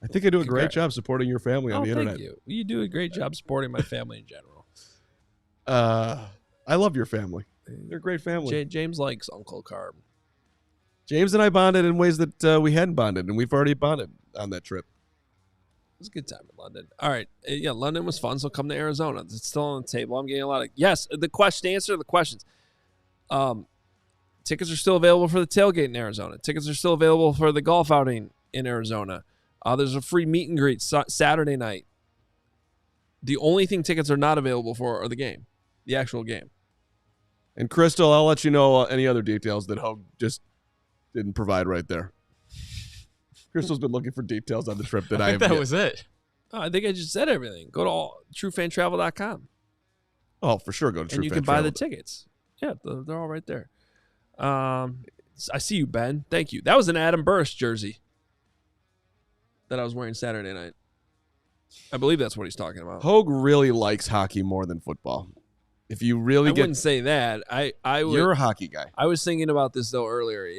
I think I do a great job supporting your family on the internet. Thank you. You do a great job supporting my family in general. I love your family. They're a great family. James likes Uncle Carm. James and I bonded in ways that we hadn't bonded, and we've already bonded on that trip. It was a good time in London. All right. Yeah, London was fun, so come to Arizona. It's still on the table. I'm getting a lot of... Yes, the answer to the questions. Tickets are still available for the tailgate in Arizona. Tickets are still available for the golf outing in Arizona. There's a free meet and greet Saturday night. The only thing tickets are not available for are the actual game. And Crystal, I'll let you know any other details that Hoge just didn't provide right there. Crystal's been looking for details on the trip that I have. That was it. Oh, I think I just said everything. Go to truefantravel.com. Oh, for sure. Go to and you can buy the tickets. Yeah, they're all right there. I see you, Ben. Thank you. That was an Adam Burst jersey that I was wearing Saturday night. I believe that's what he's talking about. Hoge really likes hockey more than football. If you really I wouldn't say that. You're a hockey guy. I was thinking about this though earlier.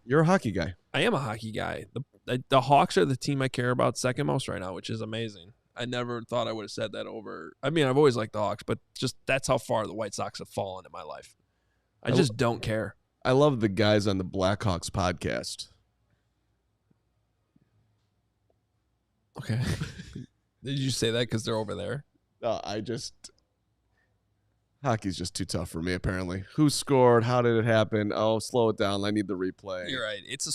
You're a hockey guy. I am a hockey guy. The Hawks are the team I care about second most right now, which is amazing. I never thought I would have said that over. I mean, I've always liked the Hawks, but just that's how far the White Sox have fallen in my life. I just don't care. I love the guys on the Blackhawks podcast. Okay. Did you say that because they're over there? Hockey's just too tough for me, apparently. Who scored? How did it happen? Oh, slow it down. I need the replay. You're right. It's a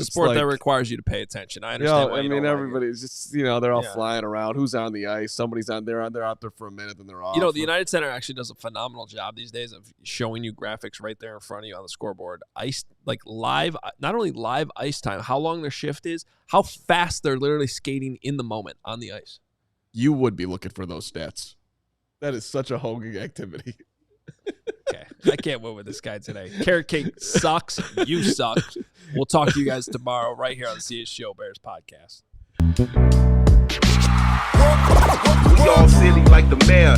sport that requires you to pay attention. I understand. I mean, everybody's just, they're all flying around. Who's on the ice? Somebody's on there. They're out there for a minute, then they're off. The United Center actually does a phenomenal job these days of showing you graphics right there in front of you on the scoreboard. Ice, like live, not only live ice time, how long their shift is, how fast they're literally skating in the moment on the ice. You would be looking for those stats. That is such a Hoge activity. Okay. I can't win with this guy today. Carrot cake sucks. You suck. We'll talk to you guys tomorrow right here on the CHGO Bears Podcast. We all silly like the mayor.